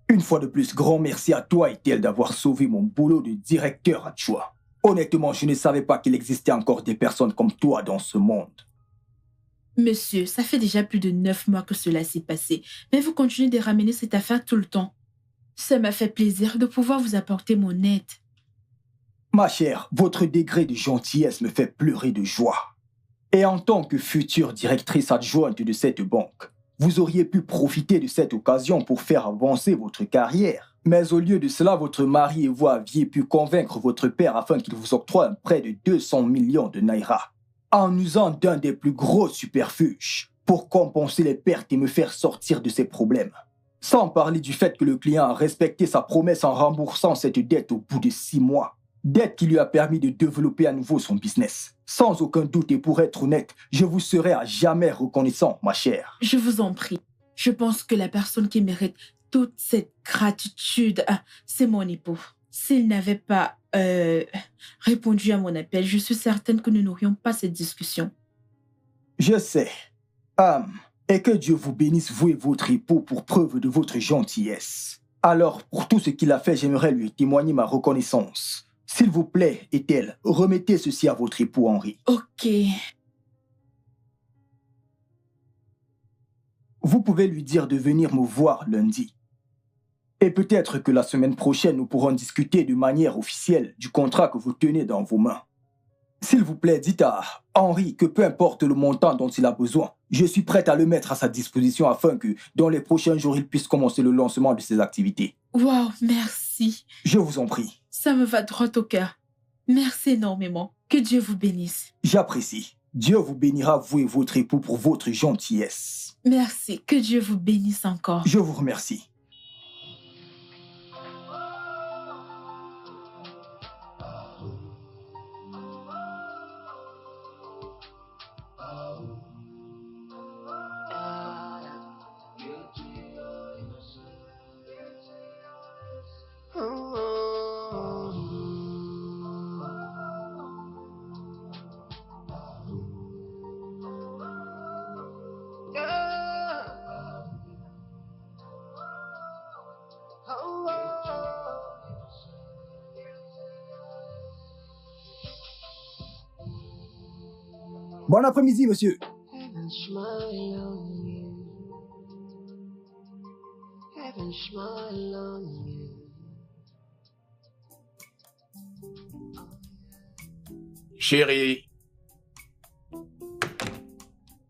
Une fois de plus, grand merci à toi, Ethel, d'avoir sauvé mon boulot de directeur adjoint. Honnêtement, je ne savais pas qu'il existait encore des personnes comme toi dans ce monde. Monsieur, ça fait déjà plus de 9 mois que cela s'est passé, mais vous continuez de ramener cette affaire tout le temps. Ça m'a fait plaisir de pouvoir vous apporter mon aide. Ma chère, votre degré de gentillesse me fait pleurer de joie. Et en tant que future directrice adjointe de cette banque, vous auriez pu profiter de cette occasion pour faire avancer votre carrière. Mais au lieu de cela, votre mari et vous aviez pu convaincre votre père afin qu'il vous octroie un prêt de 200 millions de naira, en usant d'un des plus gros superfuges pour compenser les pertes et me faire sortir de ces problèmes. Sans parler du fait que le client a respecté sa promesse en remboursant cette dette au bout de 6 mois. Dette qui lui a permis de développer à nouveau son business. Sans aucun doute et pour être honnête, je vous serai à jamais reconnaissant, ma chère. Je vous en prie. Je pense que la personne qui mérite toute cette gratitude, c'est mon époux. S'il n'avait pas répondu à mon appel, je suis certaine que nous n'aurions pas cette discussion. Je sais. Et que Dieu vous bénisse, vous et votre époux, pour preuve de votre gentillesse. Alors, pour tout ce qu'il a fait, j'aimerais lui témoigner ma reconnaissance. S'il vous plaît, Ethel, remettez ceci à votre époux Henri. Ok. Vous pouvez lui dire de venir me voir lundi. Et peut-être que la semaine prochaine, nous pourrons discuter de manière officielle du contrat que vous tenez dans vos mains. S'il vous plaît, dites à Henri que peu importe le montant dont il a besoin, je suis prête à le mettre à sa disposition afin que, dans les prochains jours, il puisse commencer le lancement de ses activités. Wow, merci. Je vous en prie. Ça me va droit au cœur. Merci énormément. Que Dieu vous bénisse. J'apprécie. Dieu vous bénira, vous et votre époux, pour votre gentillesse. Merci. Que Dieu vous bénisse encore. Je vous remercie. Bon après-midi, monsieur. Chérie,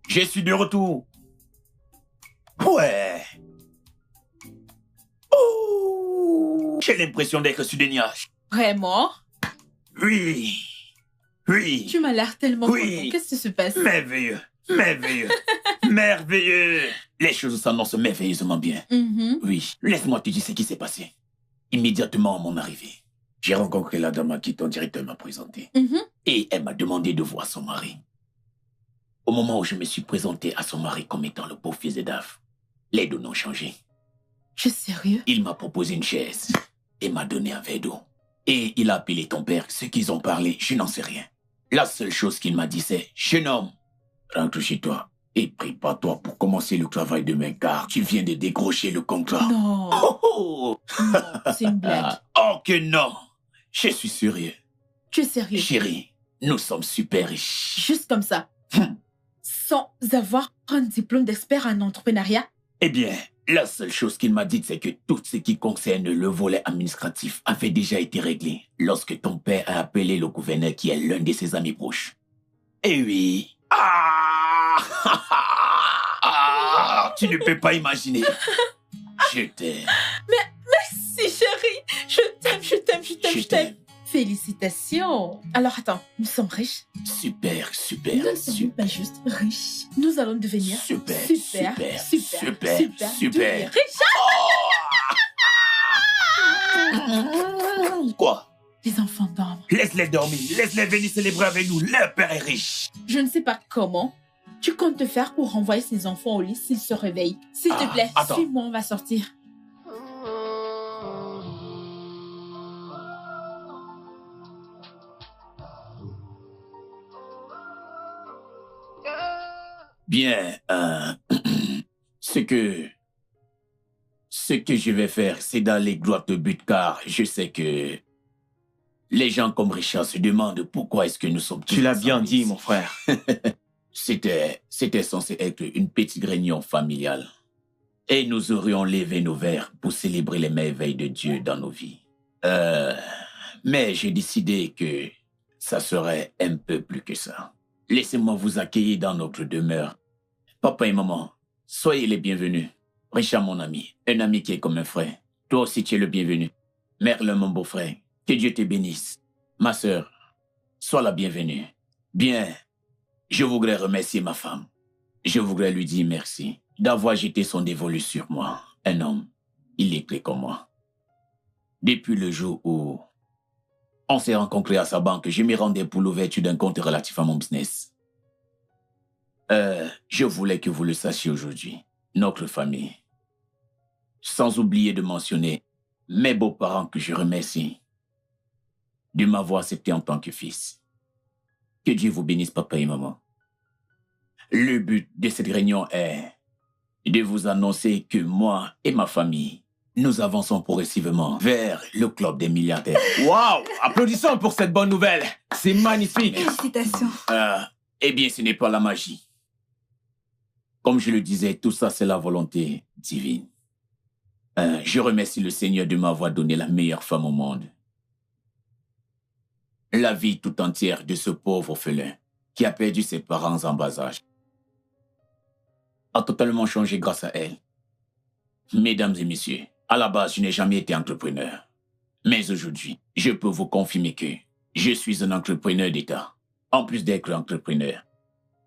je suis de retour. Ouais. Oh, j'ai l'impression d'être sur des nuages. Vraiment? Oui. Oui. Tu m'as l'air tellement Oui. content. Qu'est-ce qui se passe? Merveilleux. Merveilleux. Merveilleux. Les choses s'annoncent merveilleusement bien. Oui. Laisse-moi te dire ce qui s'est passé. Immédiatement à mon arrivée, j'ai rencontré la dame à qui ton directeur m'a présenté. Et elle m'a demandé de voir son mari. Au moment où je me suis présenté à son mari comme étant le beau-fils de Daf, les deux n'ont changé. Tu es sérieux? Il m'a proposé une chaise et m'a donné un verre d'eau. Et il a appelé ton père. Ce qu'ils ont parlé, je n'en sais rien. La seule chose qu'il m'a dit, c'est « Jeune homme, rentre chez toi et prépare-toi pour commencer le travail demain car tu viens de décrocher le contrat. » Non. Oh. Non, c'est une blague. Oh que non. Je suis sérieux. Tu es sérieux? Chérie, nous sommes super riches. Juste comme ça. Sans avoir un diplôme d'expert en entrepreneuriat? Eh bien, la seule chose qu'il m'a dit, c'est que tout ce qui concerne le volet administratif avait déjà été réglé lorsque ton père a appelé le gouverneur qui est l'un de ses amis proches. Eh oui. Tu ne peux pas imaginer. Je t'aime. Mais merci, chérie. Je t'aime, je t'aime, je t'aime, je t'aime. Félicitations. Alors attends, nous sommes riches. Super, super, Nous ne sommes pas juste riches. Nous allons devenir super riches. Quoi? Les enfants dorment. Laisse-les dormir. Laisse-les venir célébrer avec nous. Leur père est riche. Je ne sais pas comment tu comptes te faire pour renvoyer ces enfants au lit s'ils se réveillent. S'il te plaît, suis-moi, on va sortir. Bien, Ce que je vais faire, c'est d'aller droit au but car je sais que les gens comme Richard se demandent pourquoi est-ce que nous sommes tous Tu l'as bien ensemble dit, ici. mon frère. C'était censé être une petite réunion familiale. Et nous aurions levé nos verres pour célébrer les merveilles de Dieu dans nos vies. Mais j'ai décidé que ça serait un peu plus que ça. Laissez-moi vous accueillir dans notre demeure. Papa et maman, soyez les bienvenus. Richard, mon ami, un ami qui est comme un frère. Toi aussi, tu es le bienvenu. Merle, mon beau-frère, que Dieu te bénisse. Ma sœur, sois la bienvenue. Bien, je voudrais remercier ma femme. Je voudrais lui dire merci d'avoir jeté son dévolu sur moi. Un homme, il est clé comme moi. Depuis le jour où on s'est rencontrés à sa banque, je m'y rendais pour l'ouverture d'un compte relatif à mon business. Je voulais que vous le sachiez aujourd'hui. Notre famille. Sans oublier de mentionner mes beaux-parents que je remercie de m'avoir accepté en tant que fils. Que Dieu vous bénisse, papa et maman. Le but de cette réunion est de vous annoncer que moi et ma famille, nous avançons progressivement vers le club des milliardaires. Waouh! Applaudissons pour cette bonne nouvelle. C'est magnifique. Félicitations. Eh bien, ce n'est pas la magie. Comme je le disais, tout ça, c'est la volonté divine. Je remercie le Seigneur de m'avoir donné la meilleure femme au monde. La vie tout entière de ce pauvre orphelin qui a perdu ses parents en bas âge a totalement changé grâce à elle. Mesdames et messieurs, à la base, je n'ai jamais été entrepreneur. Mais aujourd'hui, je peux vous confirmer que je suis un entrepreneur d'État. En plus d'être entrepreneur,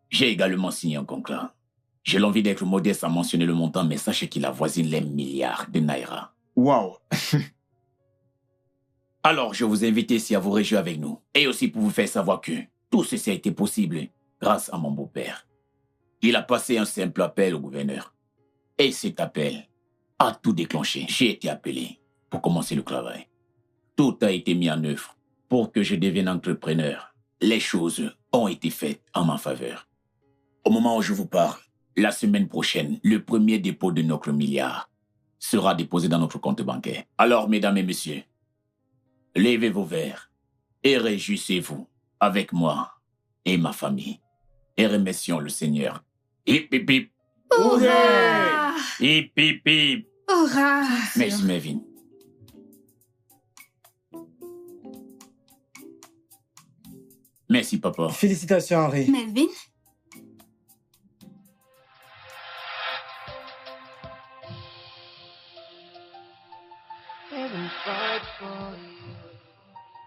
j'ai également signé un contrat. J'ai l'envie d'être modeste à mentionner le montant, mais sachez qu'il avoisine les milliards de naira. Waouh! Alors, je vous invite ici à vous réjouir avec nous. Et aussi pour vous faire savoir que tout ceci a été possible grâce à mon beau-père. Il a passé un simple appel au gouverneur. Et cet appel a tout déclenché. J'ai été appelé pour commencer le travail. Tout a été mis en œuvre pour que je devienne entrepreneur. Les choses ont été faites en ma faveur. Au moment où je vous parle, la semaine prochaine, le premier dépôt de notre milliard sera déposé dans notre compte bancaire. Alors, mesdames et messieurs, levez vos verres et réjouissez-vous avec moi et ma famille. Et remercions le Seigneur. Hip, hip, hip. Hurrah! Hip, hip, hip. Hurrah! Merci, Mervyn. Merci, papa. Félicitations, Henri. Melvin?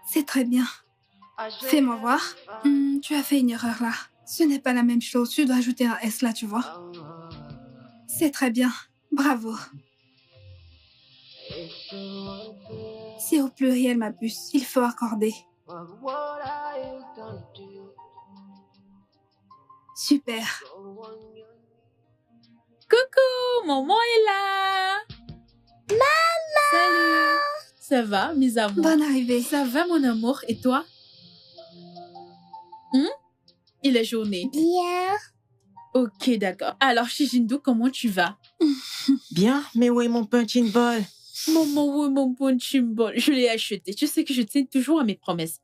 C'est très bien. Fais-moi voir. Tu as fait une erreur là. Ce n'est pas la même chose. Tu dois ajouter un S là, tu vois. C'est très bien. Bravo. C'est au pluriel, ma puce. Il faut accorder. Super. Coucou, maman est là. Maman. Salut. Ça va, mes amours? Bonne arrivée. Ça va, mon amour, et toi? Et la journée? Bien. Ok, d'accord. Alors, Shijindu, comment tu vas? Bien, mais où est mon punching ball? Maman, oui, mon punching ball. Je l'ai acheté. Tu sais que je tiens toujours à mes promesses.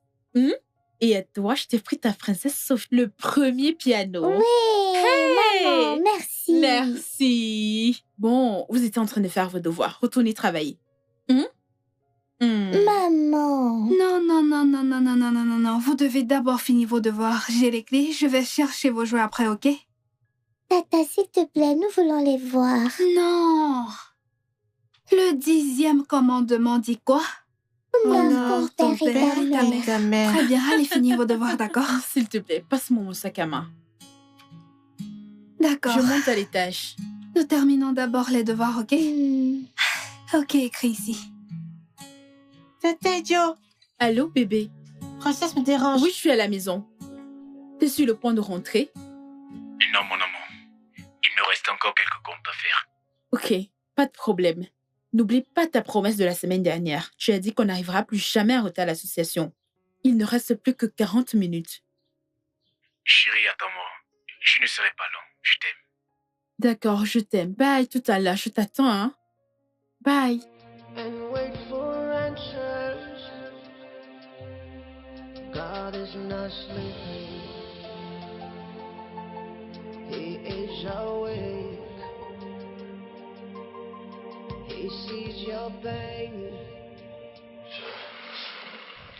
Et à toi, je t'ai pris ta princesse Sophie, le premier piano. Oui, Hey! maman, merci. Merci. Bon, vous étiez en train de faire vos devoirs. Retournez travailler. Maman. Non. Vous devez d'abord finir vos devoirs. J'ai les clés. Je vais chercher vos jouets après, ok? Tata, s'il te plaît, nous voulons les voir. Non. Le 10e commandement dit quoi? Honore ton père et ta mère. Très bien, allez finir vos devoirs, d'accord? S'il te plaît, passe-moi mon sac à main. D'accord. Je monte à l'étage. Nous terminons d'abord les devoirs, ok? Ok, écrit ici. Tata Joe, Allô, bébé? princesse me dérange. Oui, je suis à la maison. T'es sur le point de rentrer? Non, mon amour. Il me reste encore quelques comptes à faire. Ok, pas de problème. N'oublie pas ta promesse de la semaine dernière. Tu as dit qu'on n'arrivera plus jamais à retard à l'association. Il ne reste plus que 40 minutes. Chérie, attends-moi. Je ne serai pas long. Je t'aime. D'accord, je t'aime. Bye, tout à l'heure. Je t'attends, hein? Bye. And wait for answers. God is not sleeping. He is awake. He sees your pain.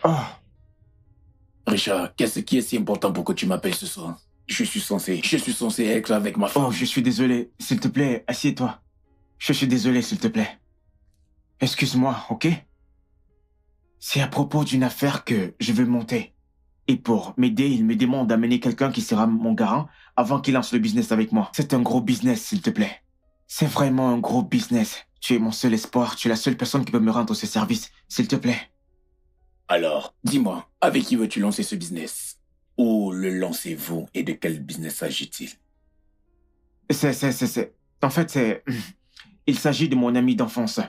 Oh. Richard, qu'est-ce qui est si important pour que tu m'appelles ce soir? Je suis censé être avec ma femme. Oh, je suis désolé. S'il te plaît, assieds-toi. Je suis désolé, s'il te plaît. Excuse-moi, ok? C'est à propos d'une affaire que je veux monter. Et pour m'aider, il me demande d'amener quelqu'un qui sera mon garant avant qu'il lance le business avec moi. C'est un gros business, s'il te plaît. C'est vraiment un gros business. Tu es mon seul espoir. Tu es la seule personne qui peut me rendre ce service, s'il te plaît. Alors, dis-moi, avec qui veux-tu lancer ce business? Où le lancez-vous et de quel business s'agit-il? En fait, il s'agit de mon ami d'enfance.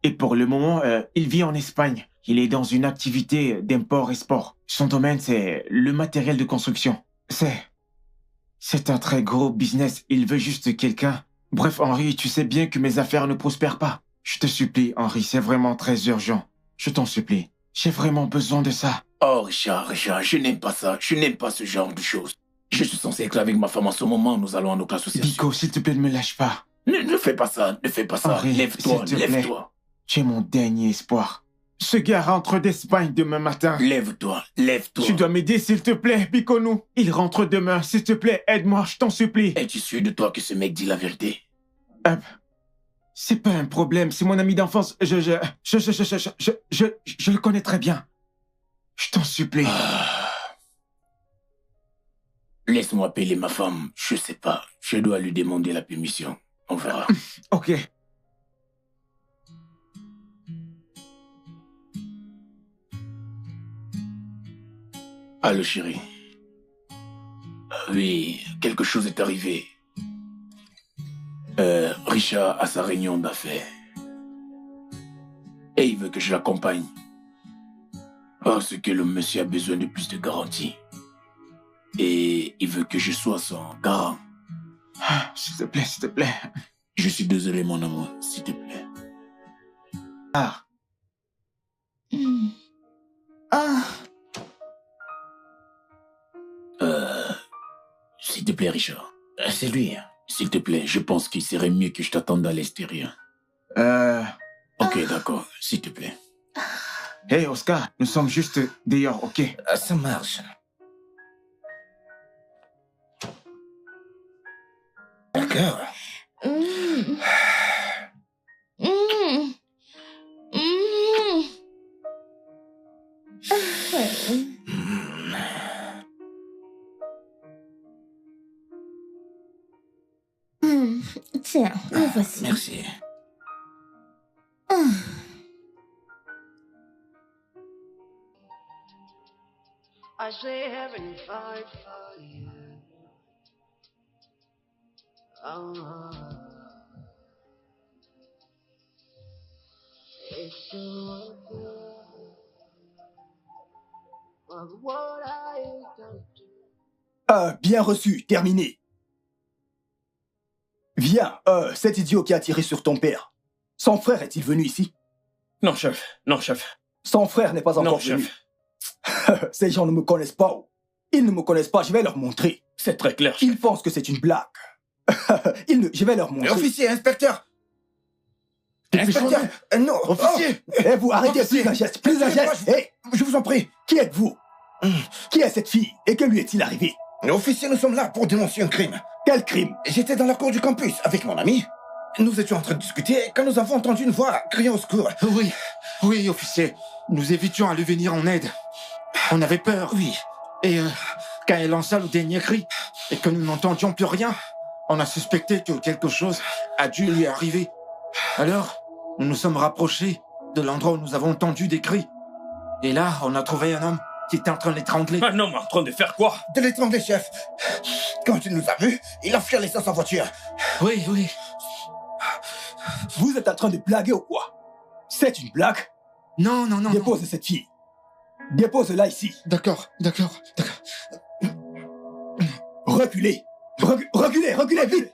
Et pour le moment, il vit en Espagne. Il est dans une activité d'import-export. Son domaine, c'est le matériel de construction. C'est un très gros business. Il veut juste quelqu'un. Bref, Henri, tu sais bien que mes affaires ne prospèrent pas. Je te supplie, Henri, c'est vraiment très urgent. Je t'en supplie. J'ai vraiment besoin de ça. Oh, Richard, je n'aime pas ça. Je n'aime pas ce genre de choses. Je suis censé être avec ma femme en ce moment. Nous allons à notre association. Nico, s'il te plaît, ne me lâche pas. Ne fais pas ça, ne fais pas ça. Henri, lève-toi, lève-toi. Tu es mon dernier espoir. Ce gars rentre d'Espagne demain matin. Lève-toi, lève-toi. Tu dois m'aider, s'il te plaît, Biconou. Il rentre demain, s'il te plaît, aide-moi, je t'en supplie. Es-tu sûr de toi que ce mec dit la vérité? C'est pas un problème, c'est mon ami d'enfance. Je le connais très bien. Je t'en supplie. Laisse-moi appeler ma femme. Je sais pas. Je dois lui demander la permission. On verra. Ok. Allô, chérie. Oui, quelque chose est arrivé. Richard a sa réunion d'affaires. Et il veut que je l'accompagne. Parce que le monsieur a besoin de plus de garanties. Et il veut que je sois son garant. S'il te plaît, s'il te plaît. Je suis désolé, mon amour, s'il te plaît. S'il te plaît, Richard. C'est lui. S'il te plaît, je pense qu'il serait mieux que je t'attende à l'extérieur. Ok, d'accord, s'il te plaît. Hey, Oscar, nous sommes juste dehors, ok? Ça marche. D'accord. Tiens, le voici. Merci. I say heaven fight for you. It's so what I don't do. Bien reçu, terminé. Viens, cet idiot qui a tiré sur ton père. Son frère est-il venu ici? Non, chef. Non, chef. Son frère n'est pas encore venu. Chef. Ces gens ne me connaissent pas. Ils ne me connaissent pas, je vais leur montrer. C'est très clair, chef. Ils pensent que c'est une blague. Je vais leur montrer. Officier, inspecteur. Inspecteur, non. Officier. Eh, vous, arrêtez, Officier. plus un geste. Hey, je vous en prie. Qui êtes-vous? Qui est cette fille? Et que lui est-il arrivé? Officier, nous sommes là pour dénoncer un crime. Quel crime? J'étais dans la cour du campus avec mon ami. Nous étions en train de discuter quand nous avons entendu une voix criant au secours. Oui, officier. Nous évitions à lui venir en aide. On avait peur. Oui. Et quand elle lança le dernier cri et que nous n'entendions plus rien, on a suspecté que quelque chose a dû lui arriver. Alors, nous nous sommes rapprochés de l'endroit où nous avons entendu des cris. Et là, on a trouvé un homme qui était en train de l'étrangler. Un homme en train de faire quoi? De l'étrangler, chef. Quand il nous a vus, il a fui en laissant sa voiture. Oui. Vous êtes en train de blaguer ou quoi? C'est une blague? Non. Dépose cette fille. Dépose-la ici. D'accord. Reculez, vite.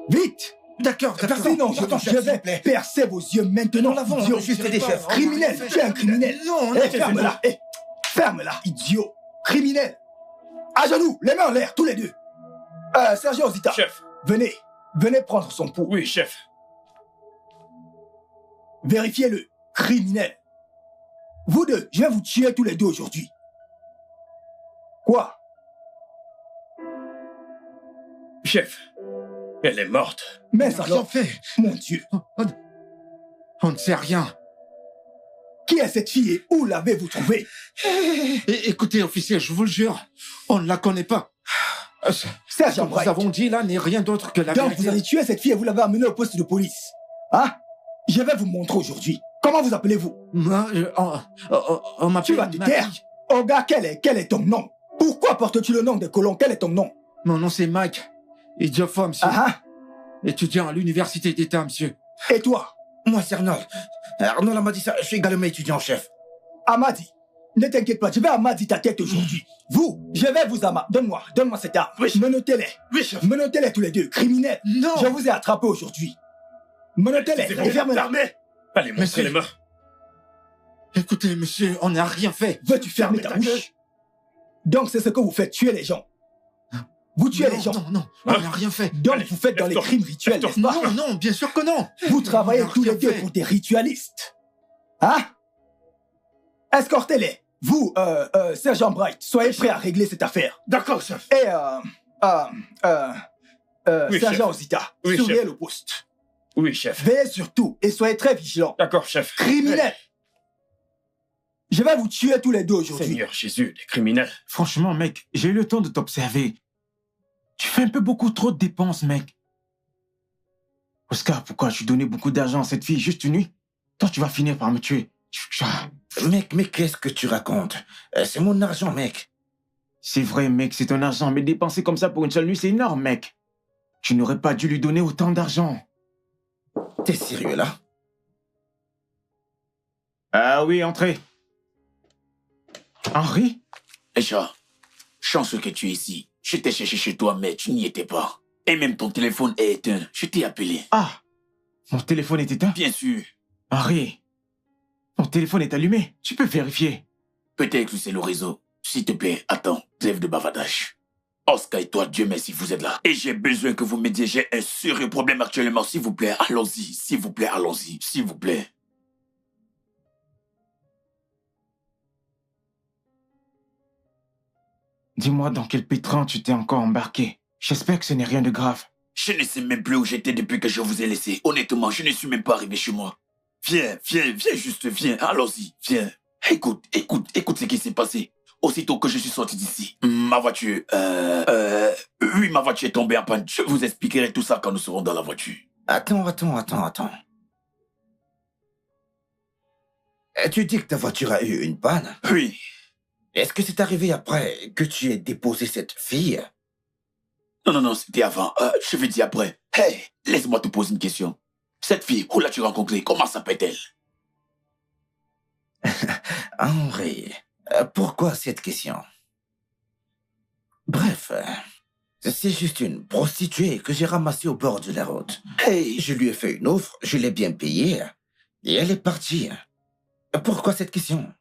Vite. D'accord, d'accord. Sinon, Pardon, je chef, s'il vais vous plaît. percer vos yeux maintenant. Nous l'avons idiot. enregistré des chefs. Criminel, tu es un criminel. Non, Ferme-la. Ferme-la, idiot. Criminel. À genoux, les mains en l'air, tous les deux. Sergio Zita. Chef. Venez prendre son pouls. Oui, chef. Vérifiez-le. Criminel. Vous deux, je vais vous tuer tous les deux aujourd'hui. Quoi? Chef, elle est morte. Mais ça Rien fait. Mon Dieu. On ne sait rien. Qui est cette fille et où l'avez-vous trouvée? Écoutez, officier, je vous le jure, on ne la connaît pas. Sergent Ce que Bright. nous avons dit là n'est rien d'autre que la Donc vérité. vous avez tué cette fille et vous l'avez amenée au poste de police. Hein? Je vais vous montrer aujourd'hui. Comment vous appelez-vous? Moi, on m'appelle Tu vas te Maggie. taire. Oh gars, quel est ton nom? Pourquoi portes-tu le nom des colons? Quel est ton nom? Mon nom c'est Mike. Idiophobe, monsieur. Étudiant à l'université d'État, monsieur. Et toi? Moi, c'est Arnold. Arnold m'a dit ça. Je suis également étudiant en chef. Amadi, ne t'inquiète pas, je vais amadi ta tête aujourd'hui. Vous, je vais vous amadrer. Donne-moi cette arme. Oui. Menotez-les. Oui, chef. Menotez-les tous les deux, criminels. Non. Je vous ai attrapé aujourd'hui. Menotez-les. C'est Ferme-la. l'armée. Allez, montrez les mains. Écoutez, monsieur, on n'a rien fait. Veux-tu fermer ta bouche? Donc c'est ce que vous faites, tuer les gens. Vous tuez les gens. Non, on n'a rien fait. Donc vous faites dans les crimes rituels, n'est-ce pas? Non, bien sûr que non. Vous travaillez On n'a tous les rien deux fait. pour des ritualistes. Hein? Escortez-les. Vous, Sergent Bright, soyez prêt à régler cette affaire. D'accord, chef. Et, Oui, Sergent chef. Zita, Oui, surveillez chef. le poste. Oui, chef. Veillez surtout et soyez très vigilants. D'accord, chef. Criminels! Je vais vous tuer tous les deux aujourd'hui. Seigneur Jésus, les criminels. Franchement, mec, j'ai eu le temps de t'observer. Tu fais un peu beaucoup trop de dépenses, mec. Oscar, pourquoi tu donnais beaucoup d'argent à cette fille juste une nuit? Toi, tu vas finir par me tuer. Mec, mais qu'est-ce que tu racontes? C'est mon argent, mec. C'est vrai, mec, c'est ton argent, mais dépenser comme ça pour une seule nuit, c'est énorme, mec. Tu n'aurais pas dû lui donner autant d'argent. T'es sérieux, là? Ah oui, entrez. Henri? Echa, chanceux que tu es ici. Je t'ai cherché chez toi, mais tu n'y étais pas. Et même ton téléphone est éteint. Je t'ai appelé. Ah, mon téléphone est éteint? Bien sûr. Henri, mon téléphone est allumé. Tu peux vérifier. Peut-être que c'est le réseau. S'il te plaît, attends, trêve de bavardage. Oscar et toi, Dieu merci, vous êtes là. Et j'ai besoin que vous m'aidiez. J'ai un sérieux problème actuellement. S'il vous plaît, allons-y. S'il vous plaît, allons-y. S'il vous plaît. Dis-moi dans quel pétrin tu t'es encore embarqué. J'espère que ce n'est rien de grave. Je ne sais même plus où j'étais depuis que je vous ai laissé. Honnêtement, je ne suis même pas arrivé chez moi. Viens, juste viens. Allons-y, viens. Écoute ce qui s'est passé. Aussitôt que je suis sorti d'ici, ma voiture, oui, ma voiture est tombée en panne. Je vous expliquerai tout ça quand nous serons dans la voiture. Attends. Tu dis que ta voiture a eu une panne? Oui. Est-ce que c'est arrivé après que tu aies déposé cette fille? Non, c'était avant. Je veux dire après. Hey, laisse-moi te poser une question. Cette fille, où l'as-tu rencontrée? Comment s'appelle-t-elle? Henri, pourquoi cette question? Bref, c'est juste une prostituée que j'ai ramassée au bord de la route. Hey. Je lui ai fait une offre, je l'ai bien payée, et elle est partie. Pourquoi cette question?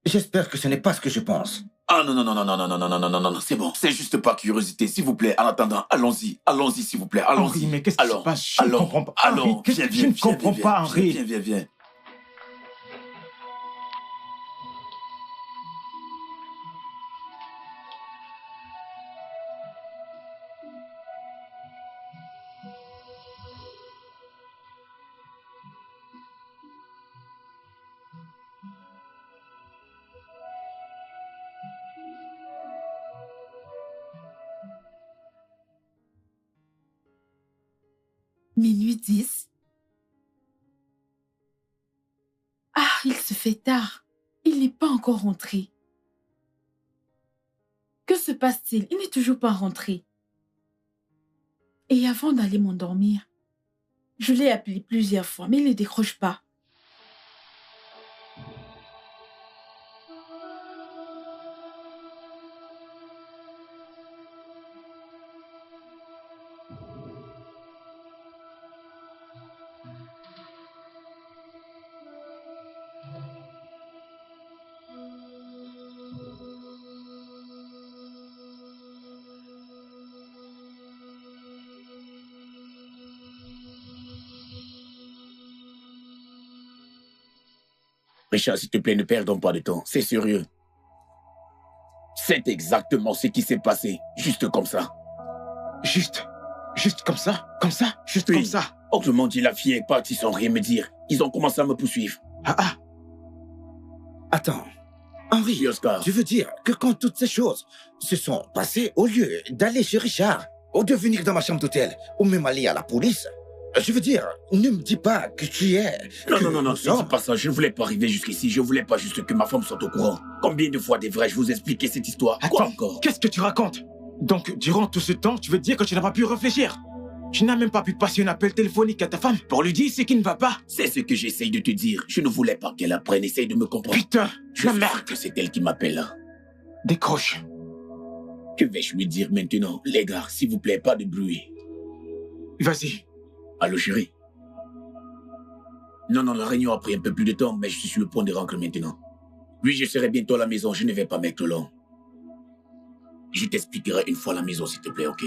J'espère que ce n'est pas ce que je pense. Ah non, c'est bon. C'est juste par curiosité, s'il vous plaît. En attendant, allons-y, s'il vous plaît, allons-y. Henri, mais qu'est-ce qui se passe? Je ne Allons, comprends pas. allons, Henri, qu'est-ce que je ne comprends pas, Henri? Viens. Minuit 10. Ah, il se fait tard. Il n'est pas encore rentré. Que se passe-t-il? Il n'est toujours pas rentré. Et avant d'aller m'endormir, je l'ai appelé plusieurs fois, mais il ne décroche pas. Richard, s'il te plaît, ne perdons pas de temps. C'est sérieux. C'est exactement ce qui s'est passé. Juste comme ça. Juste comme ça? Comme ça? Juste Oui. comme ça? Autrement dit, la fille est partie sans rien me dire. Ils ont commencé à me poursuivre. Attends. Henri, Oui, Oscar. tu veux dire que quand toutes ces choses se sont passées, au lieu d'aller chez Richard, ou de venir dans ma chambre d'hôtel, ou même aller à la police, je veux dire, ne me dis pas que tu es... Non, c'est pas ça. Je ne voulais pas arriver jusqu'ici. Je voulais pas juste que ma femme soit au courant. Combien de fois devrais-je vous expliquer cette histoire? Quoi encore? Qu'est-ce que tu racontes? Donc, durant tout ce temps, tu veux dire que tu n'as pas pu réfléchir? Tu n'as même pas pu passer un appel téléphonique à ta femme pour lui dire ce qui ne va pas? C'est ce que j'essaye de te dire. Je ne voulais pas qu'elle apprenne. Essaye de me comprendre. Putain, je sais que c'est elle qui m'appelle là. Décroche. Que vais-je lui dire maintenant? Les gars, s'il vous plaît, pas de bruit. Vas-y. Allô, chérie? Non, la réunion a pris un peu plus de temps, mais je suis sur le point de rentrer maintenant. Oui, je serai bientôt à la maison. Je ne vais pas mettre long. Je t'expliquerai une fois à la maison, s'il te plaît, ok?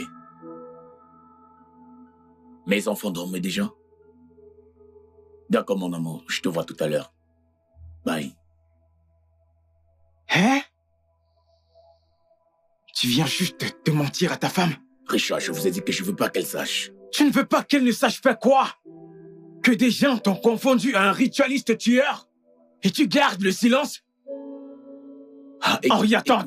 Mes enfants dorment déjà? D'accord, mon amour. Je te vois tout à l'heure. Bye. Hein? Tu viens juste de mentir à ta femme? Richard, je vous ai dit que je veux pas qu'elle sache. Tu ne veux pas qu'elle ne sache faire quoi? Que des gens t'ont confondu à un ritualiste tueur? Et tu gardes le silence? Henri, attends.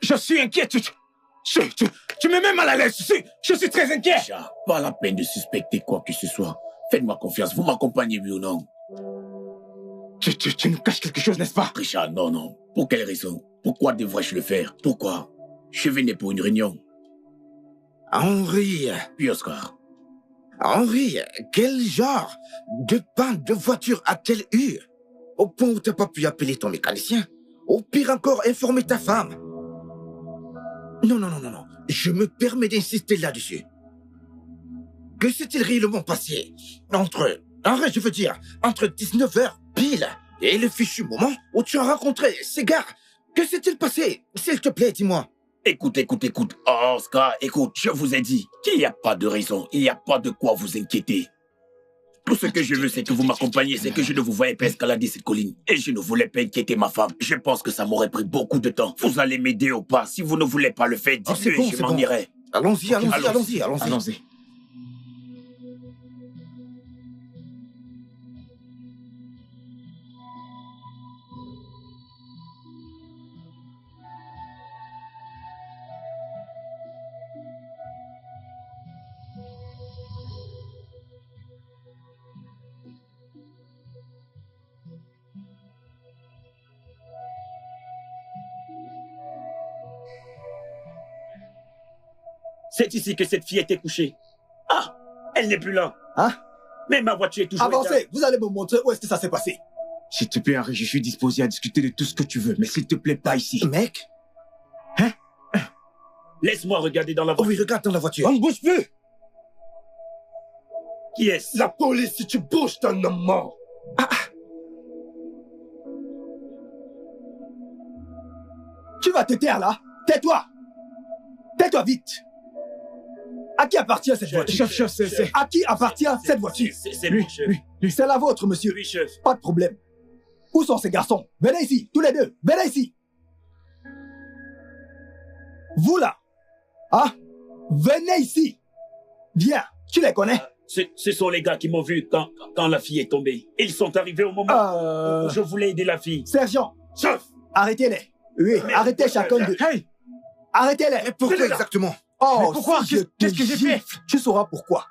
Je suis inquiet. Tu me mets mal à l'aise. Je suis très inquiet. Richard, pas la peine de suspecter quoi que ce soit. Faites-moi confiance. Vous m'accompagnez, oui ou non? Tu nous caches quelque chose, n'est-ce pas? Richard, non. Pour quelle raison? Pourquoi devrais-je le faire? Pourquoi? Je venais pour une réunion. Henri. Oui, Oscar. Henri, quel genre de panne de voiture a-t-elle eu? Au point où t'as pas pu appeler ton mécanicien? Au pire encore, informer ta femme? Non. Je me permets d'insister là-dessus. Que s'est-il réellement passé entre 19h pile et le fichu moment où tu as rencontré ces gars? Que s'est-il passé? S'il te plaît, dis-moi. Écoute. Oh, Oscar, écoute, je vous ai dit qu'il n'y a pas de raison, il n'y a pas de quoi vous inquiéter. Tout ce que je veux, c'est que vous m'accompagniez, c'est que je ne vous voyais pas escalader cette colline. Et je ne voulais pas inquiéter ma femme. Je pense que ça m'aurait pris beaucoup de temps. Vous allez m'aider ou pas? Si vous ne voulez pas le faire, dites-le et je m'en irai. Allons-y. C'est ici que cette fille était couchée. Ah, elle n'est plus là. Hein? Mais ma voiture est toujours Avancez, vous allez me montrer où est-ce que ça s'est passé. S'il te plaît, Henri, je suis disposé à discuter de tout ce que tu veux, mais s'il te plaît, pas ici. Mec? Hein? Laisse-moi regarder dans la voiture. Oui, regarde dans la voiture. On ne bouge plus! Qui est-ce? La police, si tu bouges, t'es un homme mort. Tu vas te taire là. Tais-toi. Tais-toi vite. À qui appartient cette voiture? Chef, c'est... À qui appartient cette voiture? C'est lui, chef. C'est la vôtre, monsieur. Oui, chef. Pas de problème. Où sont ces garçons? Venez ici, tous les deux. Venez ici. Vous là. Ah, venez ici. Viens, tu les connais? Ce sont les gars qui m'ont vu quand la fille est tombée. Ils sont arrivés au moment où je voulais aider la fille. Sergent. Chef. Arrêtez-les. Oui, arrêtez chacun d'eux. Hey! Arrêtez-les. Et pourquoi exactement? Oh, mais pourquoi? Si Qu'est-ce que j'ai fait? Tu sauras pourquoi.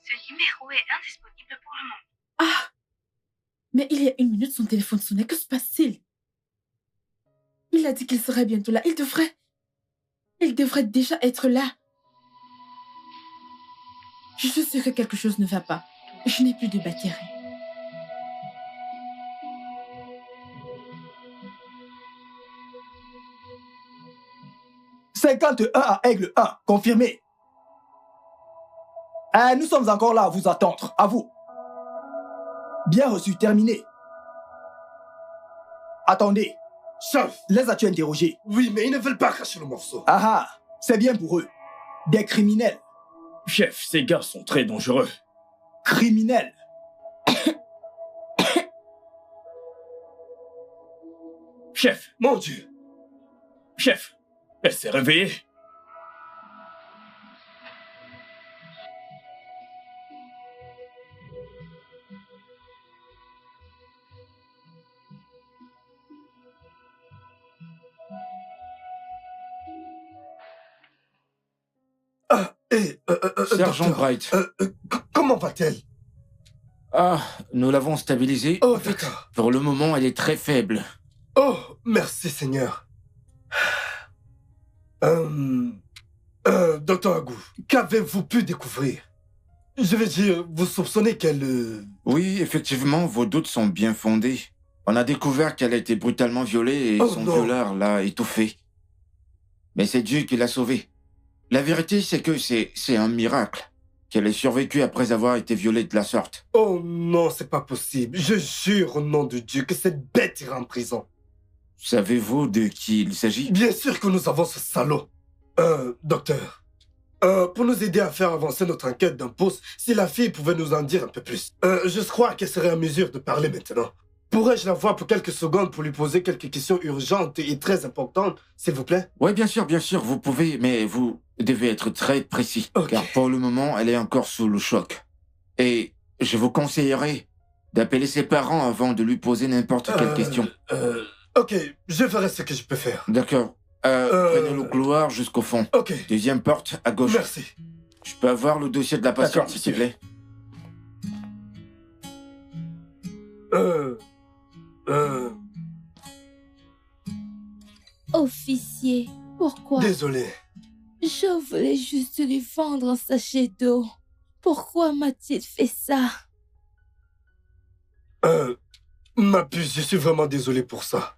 Ce numéro est indisponible pour le moment. Ah! Mais il y a 1 minute, son téléphone sonnait. Que se passe-t-il? Il a dit qu'il serait bientôt là. Il devrait déjà être là. Je suis sûre que quelque chose ne va pas. Je n'ai plus de batterie. « 51 à Aigle 1, confirmé. Nous sommes encore là à vous attendre. À vous. Bien reçu, terminé. Attendez. Chef. Les as-tu interrogés? Oui, mais ils ne veulent pas cracher le morceau. Ah, c'est bien pour eux. Des criminels. Chef, ces gars sont très dangereux. Criminels. Chef. Mon Dieu. Chef, elle s'est réveillée. Sergent docteur, Bright. Comment va-t-elle? Nous l'avons stabilisée. Oh, d'accord. Pour le moment, elle est très faible. Oh, merci Seigneur. Docteur Agou, qu'avez-vous pu découvrir? Je veux dire, vous soupçonnez qu'elle... Oui, effectivement, vos doutes sont bien fondés. On a découvert qu'elle a été brutalement violée et son violeur l'a étouffée. Mais c'est Dieu qui l'a sauvée. La vérité, c'est que c'est un miracle qu'elle ait survécu après avoir été violée de la sorte. Oh non, c'est pas possible. Je jure au nom de Dieu que cette bête ira en prison. Savez-vous de qui il s'agit? Bien sûr que nous avons ce salaud. Docteur, pour nous aider à faire avancer notre enquête d'un poste, si la fille pouvait nous en dire un peu plus. Je crois qu'elle serait en mesure de parler maintenant. Pourrais-je la voir pour quelques secondes pour lui poser quelques questions urgentes et très importantes, s'il vous plaît? Oui, bien sûr, vous pouvez, mais vous devez être très précis. Okay. Car pour le moment, elle est encore sous le choc. Et je vous conseillerais d'appeler ses parents avant de lui poser n'importe quelle question. Ok, je ferai ce que je peux faire. D'accord. Prenez le couloir jusqu'au fond. Ok. Deuxième porte, à gauche. Merci. Je peux avoir le dossier de la patiente, s'il te plaît? Officier, pourquoi? Désolé. Je voulais juste lui vendre un sachet d'eau. Pourquoi m'a-t-il fait ça? Ma puce, je suis vraiment désolé pour ça.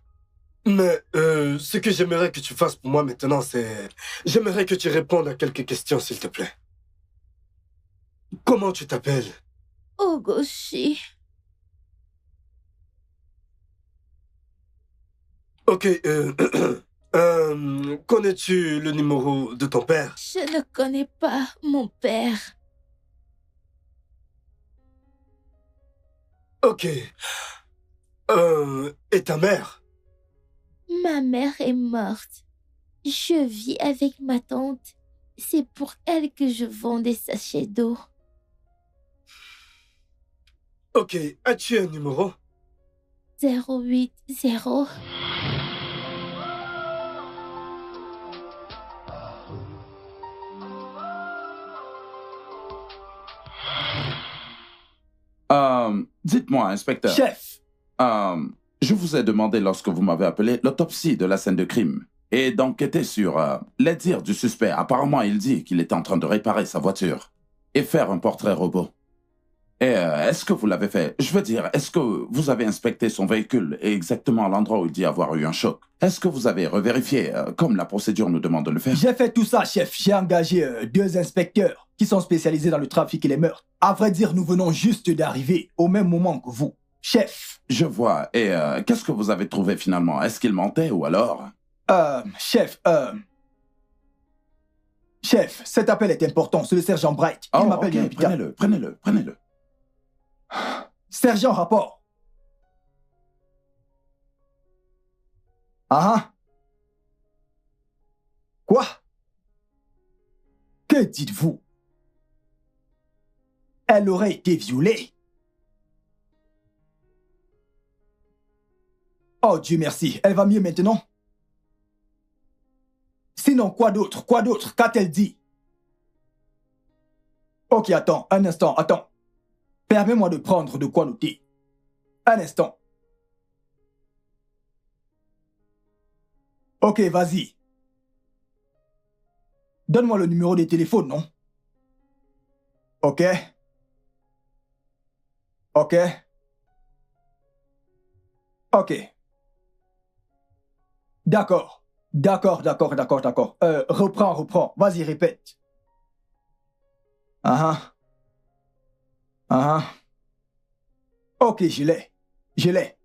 Mais ce que j'aimerais que tu fasses pour moi maintenant, c'est... J'aimerais que tu répondes à quelques questions, s'il te plaît. Comment tu t'appelles? Ogoshi. Ok, connais-tu le numéro de ton père? Je ne connais pas mon père. Ok. Et ta mère? Ma mère est morte. Je vis avec ma tante. C'est pour elle que je vends des sachets d'eau. Ok, as-tu un numéro? 080. Dites-moi, inspecteur. Chef. Je vous ai demandé lorsque vous m'avez appelé l'autopsie de la scène de crime et d'enquêter sur les dires du suspect. Apparemment, il dit qu'il était en train de réparer sa voiture et faire un portrait robot. Et est-ce que vous l'avez fait? Je veux dire, est-ce que vous avez inspecté son véhicule et exactement l'endroit où il dit avoir eu un choc? Est-ce que vous avez revérifié, comme la procédure nous demande de le faire? J'ai fait tout ça, chef. J'ai engagé 2 inspecteurs qui sont spécialisés dans le trafic et les meurtres. À vrai dire, nous venons juste d'arriver au même moment que vous. Chef. Je vois. Et qu'est-ce que vous avez trouvé finalement? Est-ce qu'il mentait ou alors? Chef, Chef, cet appel est important. C'est le sergent Bright. Il m'appelle de l'hôpital. Prenez-le. Sergent, rapport. Quoi? Que dites-vous? Elle aurait été violée. Oh Dieu merci, elle va mieux maintenant? Sinon, quoi d'autre? Qu'a-t-elle dit? Ok, attends, un instant, attends. Permets-moi de prendre de quoi noter. Un instant. Ok, vas-y. Donne-moi le numéro de téléphone, non? Ok. D'accord. Reprends. Vas-y, répète. Ah. Ok, je l'ai. Je l'ai.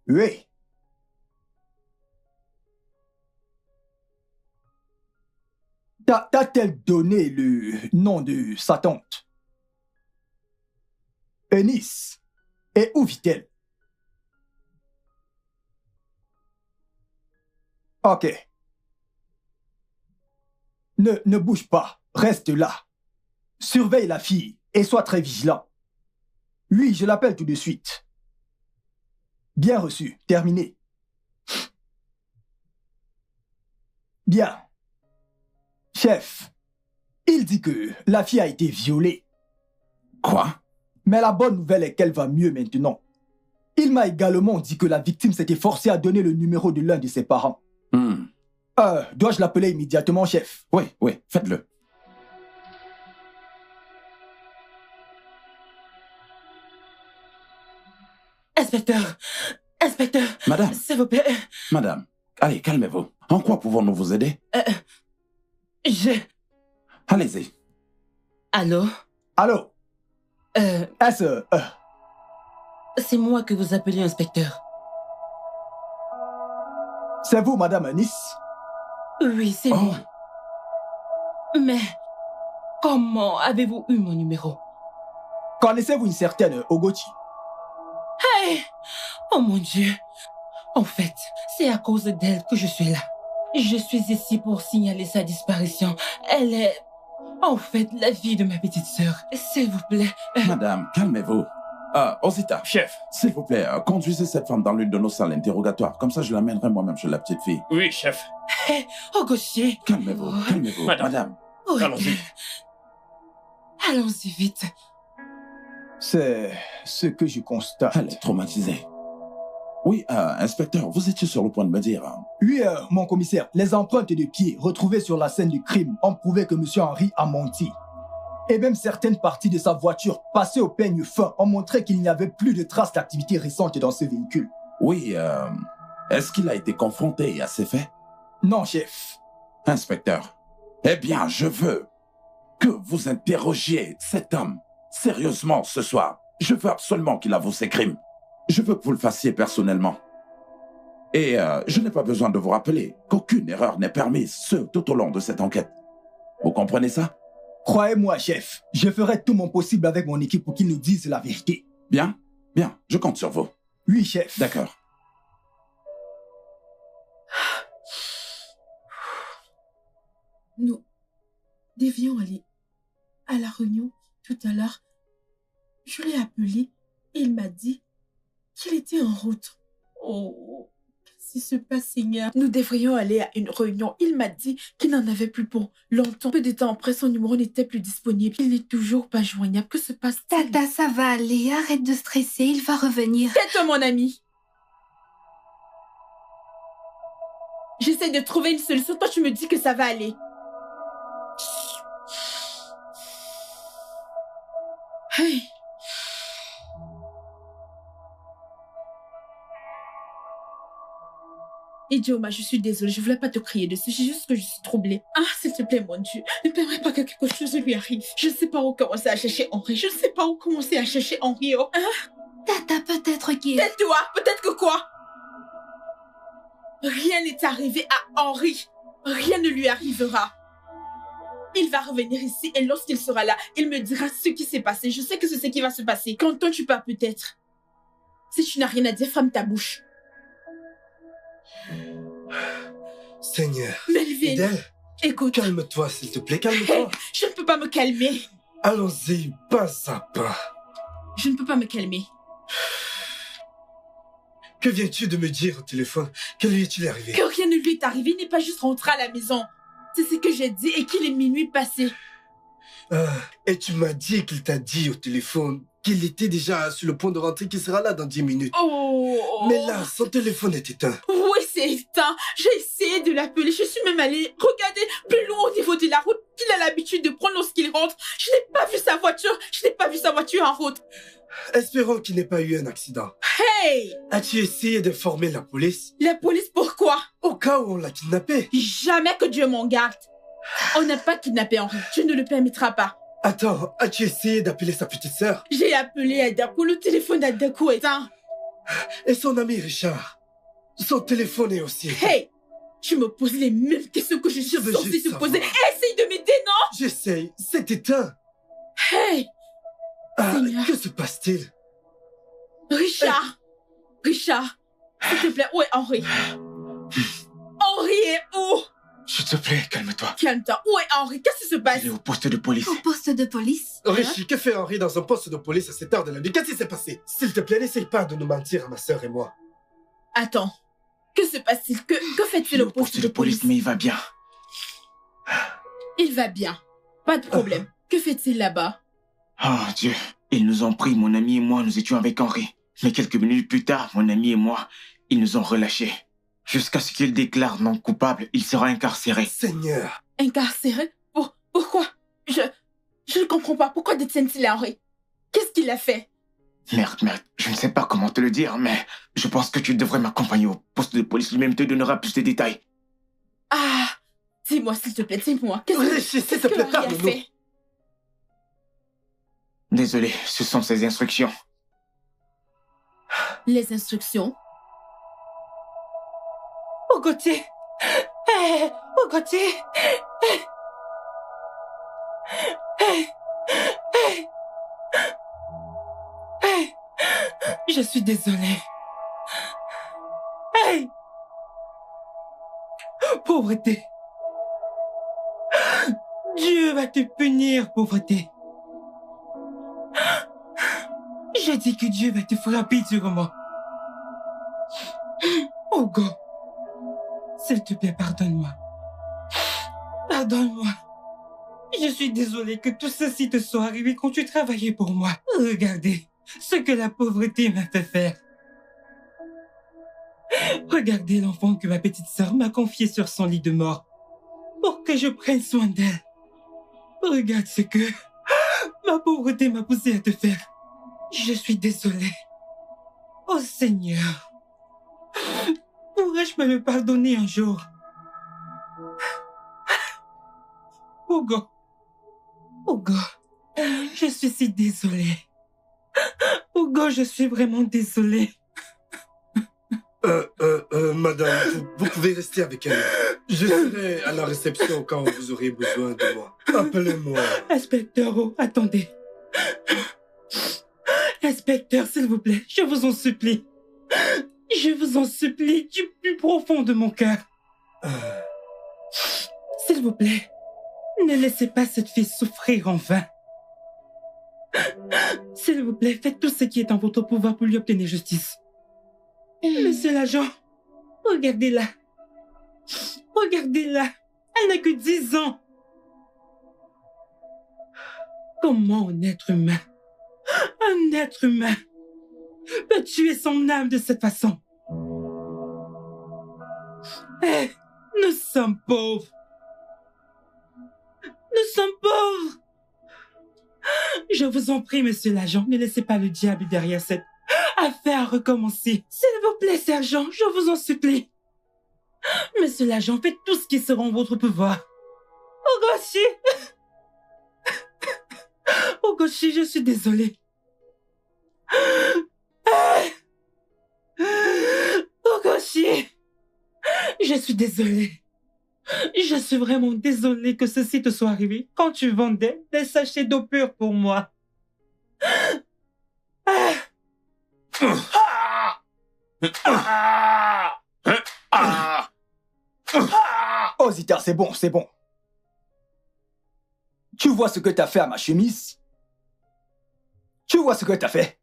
Oui. T'a-t-elle donné le nom de sa tante? Eunice. Et où vit-elle? Ok. Ne bouge pas. Reste là. Surveille la fille et sois très vigilant. Oui, je l'appelle tout de suite. Bien reçu. Terminé. Bien. Chef, il dit que la fille a été violée. Quoi? Mais la bonne nouvelle est qu'elle va mieux maintenant. Il m'a également dit que la victime s'était forcée à donner le numéro de l'un de ses parents. Dois-je l'appeler immédiatement, chef? Oui, faites-le. Inspecteur, Madame, s'il vous plaît. Madame, allez, calmez-vous. En quoi pouvons-nous vous aider? Allez-y. Allô? Allô? C'est moi que vous appelez, inspecteur. C'est vous, Madame Eunice? Oui, c'est moi. Mais comment avez-vous eu mon numéro? Connaissez-vous une certaine Ogoti? Hey! Oh mon Dieu! En fait, c'est à cause d'elle que je suis là. Je suis ici pour signaler sa disparition. Elle est, en fait, la fille de ma petite sœur. S'il vous plaît. Madame, calmez-vous. Osita. Chef. S'il vous plaît, conduisez cette femme dans l'une de nos salles interrogatoires. Comme ça, je l'amènerai moi-même chez la petite fille. Oui, chef. Hey, Ogoti. Calmez-vous. Madame. Oui. Allons-y. Allons-y vite. C'est ce que je constate. Elle est traumatisée. Oui, inspecteur, vous étiez sur le point de me dire... Oui, mon commissaire, les empreintes de pieds retrouvées sur la scène du crime ont prouvé que M. Henry a menti. Et même certaines parties de sa voiture passées au peigne fin ont montré qu'il n'y avait plus de traces d'activité récente dans ce véhicule. Oui, est-ce qu'il a été confronté à ces faits? Non, chef. Inspecteur, eh bien, je veux que vous interrogiez cet homme sérieusement ce soir. Je veux absolument qu'il avoue ses crimes. Je veux que vous le fassiez personnellement. Et je n'ai pas besoin de vous rappeler qu'aucune erreur n'est permise, tout au long de cette enquête. Vous comprenez ça? Croyez-moi, chef, je ferai tout mon possible avec mon équipe pour qu'ils nous disent la vérité. Bien, je compte sur vous. Oui, chef. D'accord. Nous devions aller à la réunion tout à l'heure. Je l'ai appelé et il m'a dit qu'il était en route. Oh, qu'est-ce qui se passe, Seigneur? Nous devrions aller à une réunion. Il m'a dit qu'il n'en avait plus pour longtemps. Peu de temps après, son numéro n'était plus disponible. Il n'est toujours pas joignable. Que se passe-t-il? Tata, ça va aller. Arrête de stresser. Il va revenir. Tais-toi, mon ami. J'essaie de trouver une solution. Toi, tu me dis que ça va aller. Hey. Idioma, je suis désolée, je voulais pas te crier dessus, c'est juste que je suis troublée. Ah, s'il te plaît, mon Dieu, ne permets pas que quelque chose lui arrive. Je ne sais pas où commencer à chercher Henri, je ne sais pas où commencer à chercher Henri, oh. Tata, peut-être qu'il... Tais-toi, peut-être que quoi? Rien n'est arrivé à Henri, rien ne lui arrivera. Il va revenir ici et lorsqu'il sera là, il me dira ce qui s'est passé. Je sais que c'est ce qui va se passer. Qu'entends-tu pas peut-être? Si tu n'as rien à dire, ferme ta bouche. Seigneur. Melvin. Idel, écoute. Calme-toi, s'il te plaît, calme-toi. Hey, je ne peux pas me calmer. Allons-y, pas à pas. Je ne peux pas me calmer. Que viens-tu de me dire au téléphone? Que lui est-il arrivé? Que rien ne lui est arrivé, il n'est pas juste rentré à la maison. C'est ce que j'ai dit et qu'il est minuit passé. Et tu m'as dit qu'il t'a dit au téléphone qu'il était déjà sur le point de rentrer, qu'il sera là dans 10 minutes. Oh. Mais là, son téléphone est éteint. Oui, c'est éteint. J'ai essayé de l'appeler. Je suis même allée regarder plus loin au niveau de la route qu'il a l'habitude de prendre lorsqu'il rentre. Je n'ai pas vu sa voiture. Je n'ai pas vu sa voiture en route. Espérons qu'il n'ait pas eu un accident. Hey! As-tu essayé d'informer la police? La police, pourquoi? Au cas où on l'a kidnappé. Jamais que Dieu m'en garde. On n'a pas kidnappé Henri. Tu ne le permettras pas. Attends, as-tu essayé d'appeler sa petite sœur? J'ai appelé Adako, le téléphone d'Adako est éteint. Et son ami Richard. Son téléphone est aussi éteint. Hey! Tu me poses les mêmes questions que je suis censée te poser. Essaye de m'aider, non? J'essaye, c'est éteint. Hey! Seigneur. Que se passe-t-il? Richard! Richard, s'il te plaît, où est Henri? Henri est où? S'il te plaît, calme-toi. Calme-toi, où est Henri? Qu'est-ce qui se passe? Il est au poste de police. Au poste de police? Richie, que fait Henri dans un poste de police à cette heure de la nuit? Qu'est-ce qui s'est passé? S'il te plaît, n'essaye pas de nous mentir à ma sœur et moi. Attends, que se passe-t-il? Que fait-il au poste de police? Mais il va bien. Il va bien, pas de problème. Que fait-il là-bas? Oh Dieu, ils nous ont pris, mon ami et moi, nous étions avec Henri. Mais quelques minutes plus tard, mon ami et moi, ils nous ont relâchés. Jusqu'à ce qu'il déclare non coupable, il sera incarcéré. Seigneur. Incarcéré? Pourquoi? Je ne comprends pas. Pourquoi détiennent-ils Henri? Qu'est-ce qu'il a fait? Merde, je ne sais pas comment te le dire, mais je pense que tu devrais m'accompagner au poste de police. Lui-même te donnera plus de détails. Ah! Dis-moi, s'il te plaît, dis-moi. Qu'est-ce que Henri a fait? Désolé, ce sont ses instructions. Les instructions? Oh Gauthier! Oh Gauthier! Je suis désolée. Pauvreté. Dieu va te punir, pauvreté. Je dis que Dieu va te frapper durement. Hugo, s'il te plaît, pardonne-moi. Pardonne-moi. Je suis désolée que tout ceci te soit arrivé quand tu travaillais pour moi. Regardez ce que la pauvreté m'a fait faire. Regardez l'enfant que ma petite sœur m'a confié sur son lit de mort pour que je prenne soin d'elle. Regarde ce que ma pauvreté m'a poussé à te faire. Je suis désolée. Oh Seigneur, pourrais-je me le pardonner un jour? Hugo, je suis si désolée. Hugo, je suis vraiment désolée. Madame, vous pouvez rester avec elle. Je serai à la réception quand vous aurez besoin de moi. Appelez-moi. Inspecteur, oh, attendez. Inspecteur, s'il vous plaît, je vous en supplie. Je vous en supplie du plus profond de mon cœur. S'il vous plaît, ne laissez pas cette fille souffrir en vain. S'il vous plaît, faites tout ce qui est en votre pouvoir pour lui obtenir justice. Monsieur l'agent, regardez-la. Regardez-la. Elle n'a que 10 ans. Comment un être humain peut tuer son âme de cette façon? Nous sommes pauvres. Nous sommes pauvres. Je vous en prie, monsieur l'agent, ne laissez pas le diable derrière cette affaire recommencer. S'il vous plaît, sergent, je vous en supplie. Monsieur l'agent, faites tout ce qui sera en votre pouvoir. Ogoshi, je suis désolée. Ogoshi, je suis désolée. Je suis vraiment désolée que ceci te soit arrivé quand tu vendais des sachets d'eau pure pour moi. Oh Zita, c'est bon, c'est bon. Tu vois ce que t'as fait à ma chemise? Tu vois ce que t'as fait?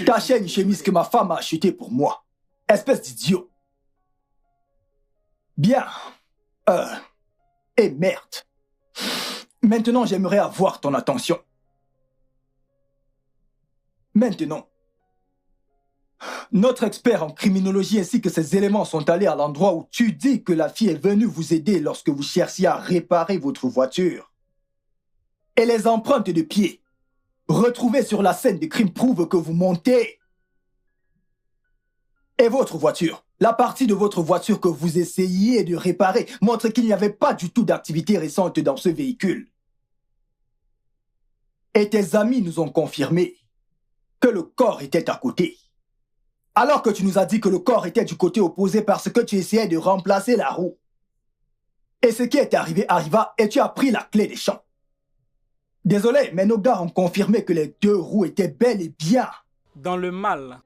T'as acheté une chemise que ma femme a achetée pour moi. Espèce d'idiot. Bien. Et merde. Maintenant, j'aimerais avoir ton attention. Maintenant, notre expert en criminologie ainsi que ses éléments sont allés à l'endroit où tu dis que la fille est venue vous aider lorsque vous cherchiez à réparer votre voiture. Et les empreintes de pied retrouvées sur la scène de crime prouvent que vous montez. Et votre voiture, la partie de votre voiture que vous essayiez de réparer montre qu'il n'y avait pas du tout d'activité récente dans ce véhicule. Et tes amis nous ont confirmé que le corps était à côté. Alors que tu nous as dit que le corps était du côté opposé parce que tu essayais de remplacer la roue. Et ce qui est arrivé arriva et tu as pris la clé des champs. Désolé, mais nos gars ont confirmé que les 2 roues étaient bel et bien dans le mal.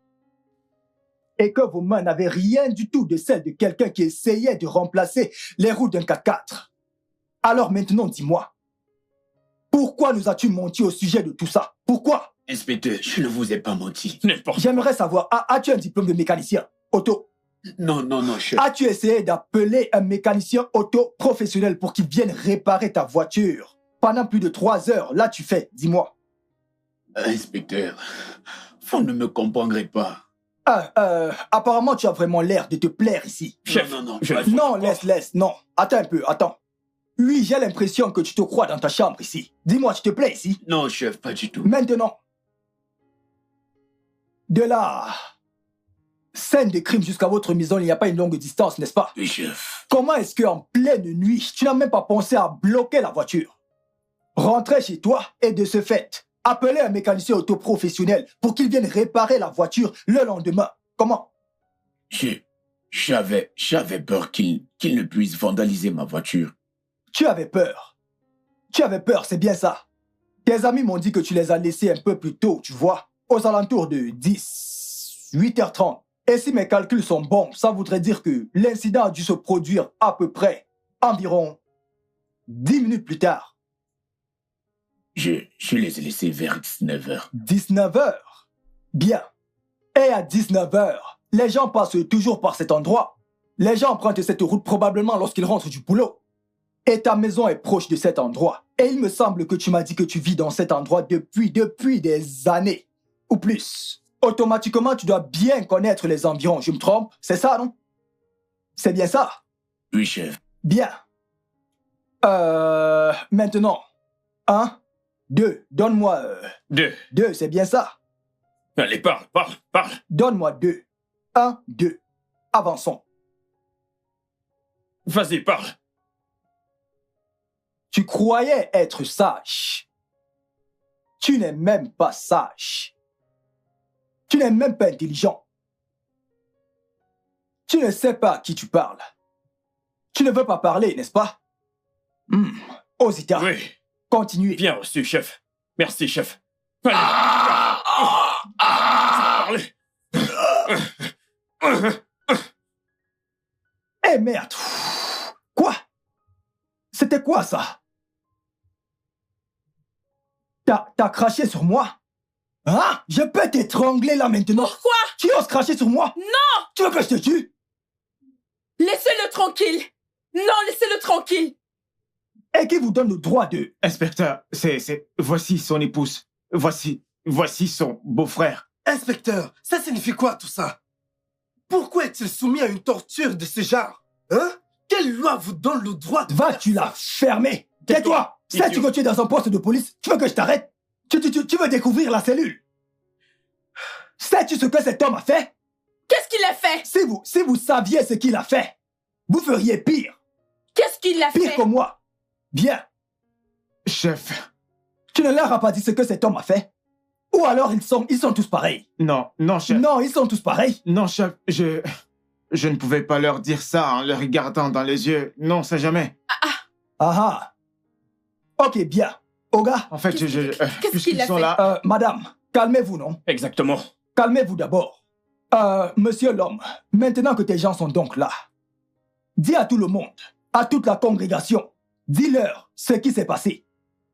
Et que vos mains n'avaient rien du tout de celle de quelqu'un qui essayait de remplacer les roues d'un 4x4. Alors maintenant, dis-moi, pourquoi nous as-tu menti au sujet de tout ça? Pourquoi? Inspecteur, je ne vous ai pas menti. J'aimerais savoir, as-tu un diplôme de mécanicien auto? Non, chef. As-tu essayé d'appeler un mécanicien auto professionnel pour qu'il vienne réparer ta voiture? Pendant plus de 3 heures, là tu fais, dis-moi. Inspecteur, vous ne me comprendrez pas. Apparemment tu as vraiment l'air de te plaire ici. Chef, non, laisse, non. Attends un peu, attends. Oui, j'ai l'impression que tu te crois dans ta chambre ici. Dis-moi, tu te plais ici? Non, chef, pas du tout. Maintenant, de la scène de crime jusqu'à votre maison, il n'y a pas une longue distance, n'est-ce pas? Oui, chef. Comment est-ce qu'en pleine nuit, tu n'as même pas pensé à bloquer la voiture? Rentrer chez toi et de ce fait, appeler un mécanicien auto-professionnel pour qu'il vienne réparer la voiture le lendemain. Comment? J'avais peur qu'il ne puisse vandaliser ma voiture. Tu avais peur. Tu avais peur, c'est bien ça. Tes amis m'ont dit que tu les as laissés un peu plus tôt, tu vois, aux alentours de 8h30. Et si mes calculs sont bons, ça voudrait dire que l'incident a dû se produire à peu près environ 10 minutes plus tard. Je les ai laissés vers 19h. 19h? Bien. Et à 19h, les gens passent toujours par cet endroit. Les gens empruntent cette route probablement lorsqu'ils rentrent du boulot. Et ta maison est proche de cet endroit. Et il me semble que tu m'as dit que tu vis dans cet endroit depuis des années. Ou plus. Automatiquement, tu dois bien connaître les environs. Je me trompe? C'est ça, non? C'est bien ça? Oui, chef. Bien. Maintenant. 1, 2. Donne-moi... 2. 2, c'est bien ça? Allez, parle. Donne-moi 2. 1, 2. Avançons. Vas-y, parle. Tu croyais être sage. Tu n'es même pas sage. Tu n'es même pas intelligent. Tu ne sais pas à qui tu parles. Tu ne veux pas parler, n'est-ce pas? Osita. Oui. Continuez. Bien reçu, chef. Merci, chef. Allez. Eh merde. Quoi? C'était quoi ça? T'as craché sur moi? Hein? Je peux t'étrangler là maintenant. Pourquoi? Tu oses cracher sur moi? Non! Tu veux que je te tue? Laissez-le tranquille. Non, laissez-le tranquille. Et qui vous donne le droit de... Inspecteur, voici son épouse. Voici son beau-frère. Inspecteur, ça signifie quoi tout ça? Pourquoi est-il soumis à une torture de ce genre? Hein? Quelle loi vous donne le droit de... Va-tu la fermer? Tais-toi! Sais-tu que tu es dans un poste de police? Tu veux que je t'arrête? Tu veux découvrir la cellule? Sais-tu ce que cet homme a fait? Qu'est-ce qu'il a fait? Si vous saviez ce qu'il a fait, vous feriez pire. Qu'est-ce qu'il a fait? Pire que moi. Bien. Chef. Tu ne leur as pas dit ce que cet homme a fait? Ou alors ils sont tous pareils? Non, chef. Non, ils sont tous pareils? Non, chef, je ne pouvais pas leur dire ça en les regardant dans les yeux. Non, ça jamais. Ok, bien. Oga. En fait, qu'est-ce qu'il a fait? Là... Madame, calmez-vous, non? Exactement. Calmez-vous d'abord. Monsieur l'homme, maintenant que tes gens sont donc là, dis à tout le monde, à toute la congrégation, dis-leur ce qui s'est passé.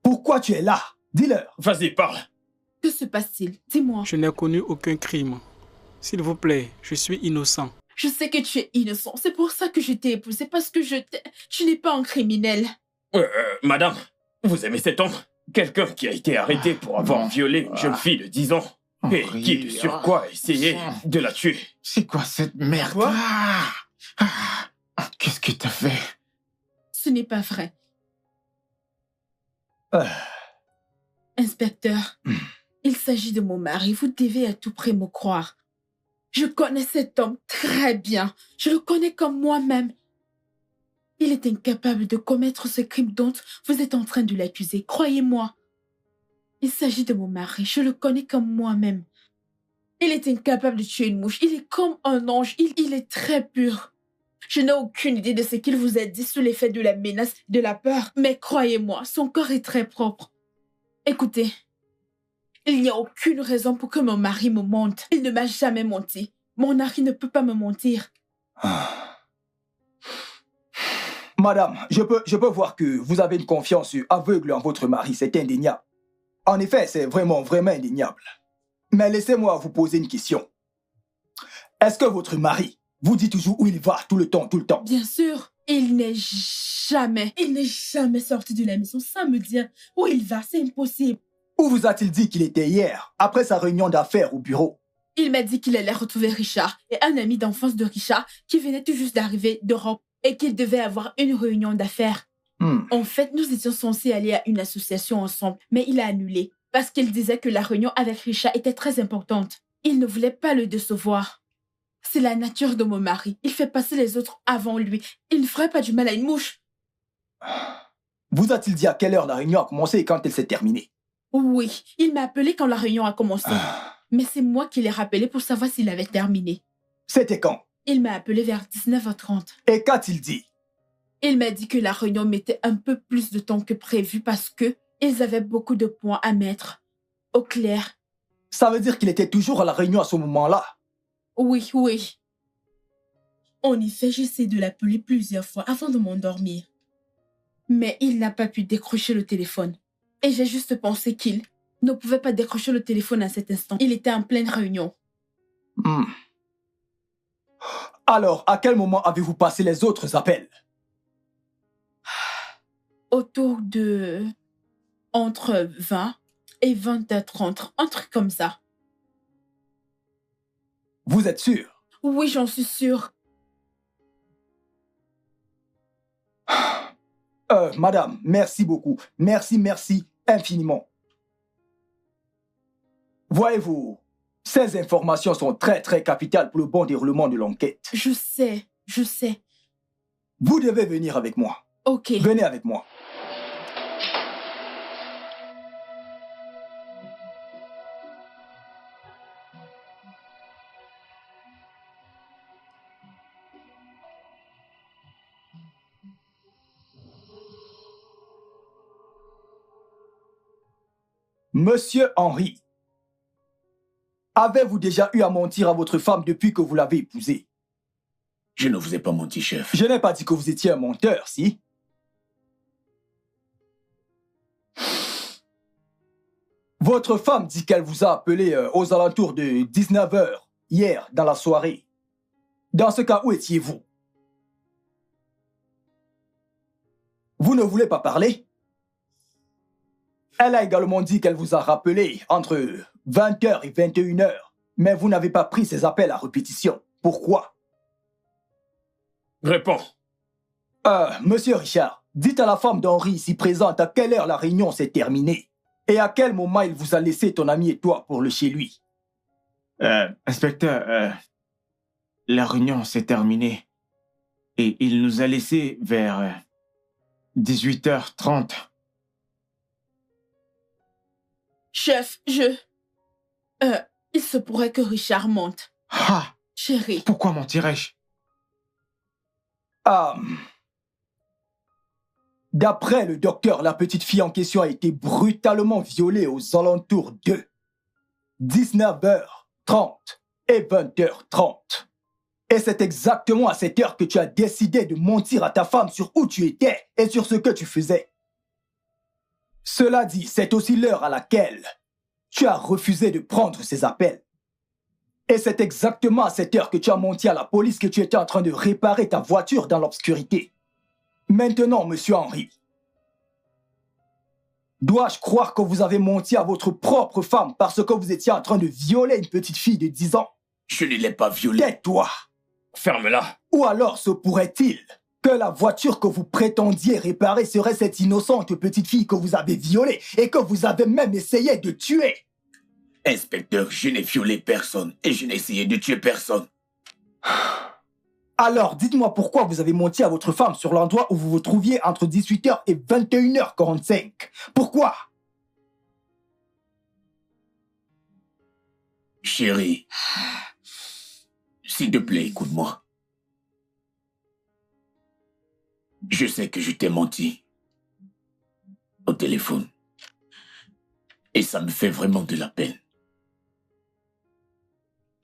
Pourquoi tu es là? Dis-leur. Vas-y, parle. Que se passe-t-il? Dis-moi. Je n'ai commis aucun crime. S'il vous plaît, je suis innocent. Je sais que tu es innocent. C'est pour ça que je t'ai épousé, parce que tu n'es pas un criminel. Madame, vous aimez cet homme? Quelqu'un qui a été arrêté pour avoir violé une jeune fille de 10 ans. Et qui, de surcroît, a essayé de la tuer. C'est quoi cette merde? Quoi? Qu'est-ce que t'as fait? Ce n'est pas vrai. Inspecteur, il s'agit de mon mari. Vous devez à tout prix me croire. Je connais cet homme très bien. Je le connais comme moi-même. Il est incapable de commettre ce crime dont vous êtes en train de l'accuser. Croyez-moi. Il s'agit de mon mari. Je le connais comme moi-même. Il est incapable de tuer une mouche. Il est comme un ange. Il est très pur. Je n'ai aucune idée de ce qu'il vous a dit sous l'effet de la menace, de la peur. Mais croyez-moi, son corps est très propre. Écoutez, il n'y a aucune raison pour que mon mari me mente. Il ne m'a jamais menti. Mon mari ne peut pas me mentir. Madame, je peux voir que vous avez une confiance aveugle en votre mari. C'est indéniable. En effet, c'est vraiment indéniable. Mais laissez-moi vous poser une question. Est-ce que votre mari vous dit toujours où il va tout le temps? Bien sûr. Il n'est jamais sorti de la maison sans me dire où il va. C'est impossible. Où vous a-t-il dit qu'il était hier, après sa réunion d'affaires au bureau? Il m'a dit qu'il allait retrouver Richard et un ami d'enfance de Richard qui venait tout juste d'arriver d'Europe et qu'il devait avoir une réunion d'affaires. En fait, nous étions censés aller à une association ensemble, mais il a annulé parce qu'il disait que la réunion avec Richard était très importante. Il ne voulait pas le décevoir. C'est la nature de mon mari. Il fait passer les autres avant lui. Il ne ferait pas du mal à une mouche. Vous a-t-il dit à quelle heure la réunion a commencé et quand elle s'est terminée? Oui, il m'a appelé quand la réunion a commencé. Mais c'est moi qui l'ai rappelé pour savoir s'il avait terminé. C'était quand? Il m'a appelé vers 19h30. Et qu'a-t-il dit? Il m'a dit que la réunion mettait un peu plus de temps que prévu parce que ils avaient beaucoup de points à mettre au clair. Ça veut dire qu'il était toujours à la réunion à ce moment-là? Oui. En effet, j'essaie de l'appeler plusieurs fois avant de m'endormir. Mais il n'a pas pu décrocher le téléphone. Et j'ai juste pensé qu'il ne pouvait pas décrocher le téléphone à cet instant. Il était en pleine réunion. Alors, à quel moment avez-vous passé les autres appels? Autour de... entre 20 et 20h30. Un truc comme ça. Vous êtes sûr? Oui, j'en suis sûre. Madame, merci beaucoup. Merci infiniment. Voyez-vous, ces informations sont très capitales pour le bon déroulement de l'enquête. Je sais. Vous devez venir avec moi. Ok. Venez avec moi. Monsieur Henry, avez-vous déjà eu à mentir à votre femme depuis que vous l'avez épousée? Je ne vous ai pas menti, chef. Je n'ai pas dit que vous étiez un menteur, si? Votre femme dit qu'elle vous a appelé aux alentours de 19h hier dans la soirée. Dans ce cas, où étiez-vous? Vous ne voulez pas parler? Elle a également dit qu'elle vous a rappelé entre 20h et 21h, mais vous n'avez pas pris ces appels à répétition. Pourquoi? Réponds. Monsieur Richard, dites à la femme d'Henri ici présente à quelle heure la réunion s'est terminée et à quel moment il vous a laissé ton ami et toi pour le chez lui. Inspecteur, la réunion s'est terminée et il nous a laissés vers 18h30. Chef, il se pourrait que Richard mente. Ah! Chérie. Pourquoi mentirais-je? D'après le docteur, la petite fille en question a été brutalement violée aux alentours de 19h30 et 20h30. Et c'est exactement à cette heure que tu as décidé de mentir à ta femme sur où tu étais et sur ce que tu faisais. Cela dit, c'est aussi l'heure à laquelle tu as refusé de prendre ces appels. Et c'est exactement à cette heure que tu as menti à la police que tu étais en train de réparer ta voiture dans l'obscurité. Maintenant, monsieur Henry, dois-je croire que vous avez menti à votre propre femme parce que vous étiez en train de violer une petite fille de 10 ans? Je ne l'ai pas violée. Tais-toi! Ferme-la. Ou alors se pourrait-il que la voiture que vous prétendiez réparer serait cette innocente petite fille que vous avez violée et que vous avez même essayé de tuer? Inspecteur, je n'ai violé personne et je n'ai essayé de tuer personne. Alors, dites-moi pourquoi vous avez menti à votre femme sur l'endroit où vous vous trouviez entre 18h et 21h45. Pourquoi? Chérie, s'il te plaît, écoute-moi. Je sais que je t'ai menti au téléphone. Et ça me fait vraiment de la peine.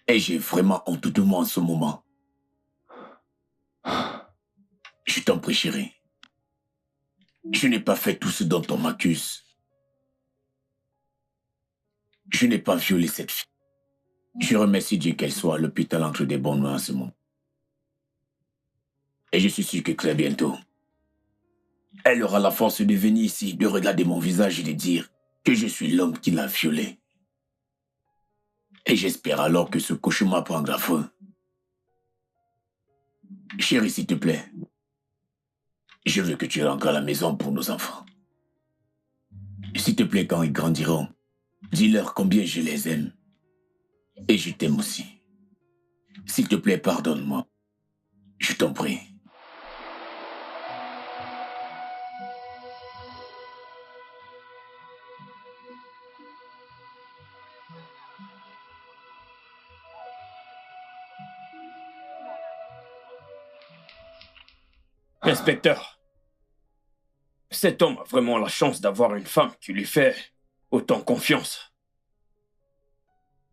Et j'ai vraiment honte de moi en ce moment. Je t'en prie, chérie. Je n'ai pas fait tout ce dont on m'accuse. Je n'ai pas violé cette fille. Je remercie Dieu qu'elle soit à l'hôpital entre des bonnes mains en ce moment. Et je suis sûr que très bientôt, elle aura la force de venir ici, de regarder mon visage et de dire que je suis l'homme qui l'a violée. Et j'espère alors que ce cauchemar prendra fin. Chérie, s'il te plaît, je veux que tu rentres à la maison pour nos enfants. S'il te plaît, quand ils grandiront, dis-leur combien je les aime. Et je t'aime aussi. S'il te plaît, pardonne-moi. Je t'en prie. Inspecteur, cet homme a vraiment la chance d'avoir une femme qui lui fait autant confiance.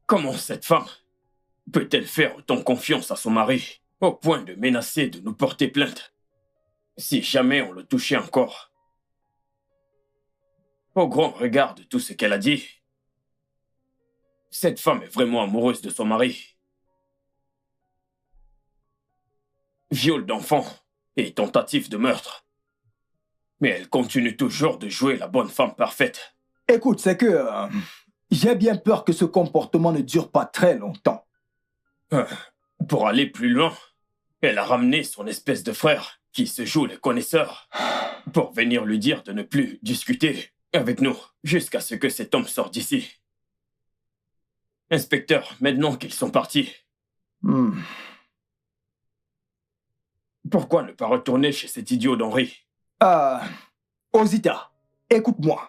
Comment cette femme peut-elle faire autant confiance à son mari au point de menacer de nous porter plainte si jamais on le touchait encore? Au grand regard de tout ce qu'elle a dit, cette femme est vraiment amoureuse de son mari. Viol d'enfant et tentative de meurtre. Mais elle continue toujours de jouer la bonne femme parfaite. Écoute, c'est que j'ai bien peur que ce comportement ne dure pas très longtemps. Pour aller plus loin, elle a ramené son espèce de frère qui se joue les connaisseurs pour venir lui dire de ne plus discuter avec nous jusqu'à ce que cet homme sorte d'ici. Inspecteur, maintenant qu'ils sont partis, pourquoi ne pas retourner chez cet idiot d'Henri? Ozita, écoute-moi.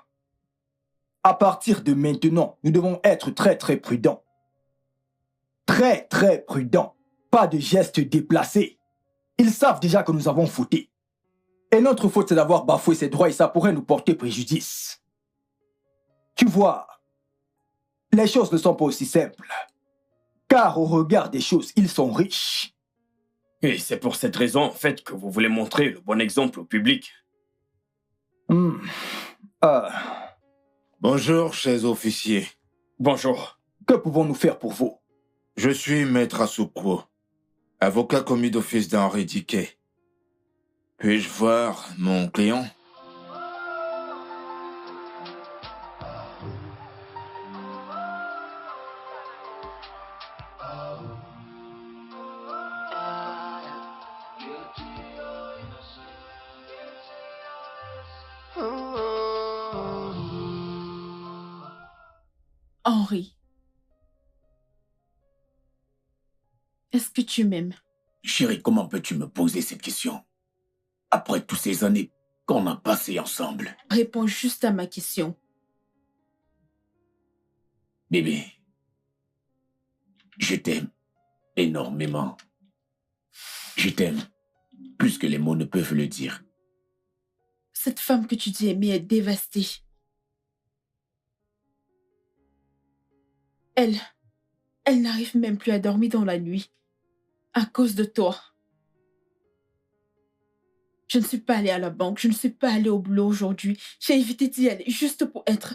À partir de maintenant, nous devons être très très prudents. Très très prudents. Pas de gestes déplacés. Ils savent déjà que nous avons fauté. Et notre faute, c'est d'avoir bafoué ses droits et ça pourrait nous porter préjudice. Tu vois, les choses ne sont pas aussi simples. Car au regard des choses, ils sont riches. Et c'est pour cette raison, en fait, que vous voulez montrer le bon exemple au public. Bonjour, chers officiers. Bonjour. Que pouvons-nous faire pour vous? Je suis Maître Asuko, avocat commis d'office d'Henri Diquet. Puis-je voir mon client? Henri, est-ce que tu m'aimes? Chérie, comment peux-tu me poser cette question? Après toutes ces années qu'on a passées ensemble. Réponds juste à ma question. Bébé, je t'aime énormément. Je t'aime plus que les mots ne peuvent le dire. Cette femme que tu dis aimer est dévastée. Elle n'arrive même plus à dormir dans la nuit. À cause de toi. Je ne suis pas allée à la banque. Je ne suis pas allée au boulot aujourd'hui. J'ai évité d'y aller juste pour être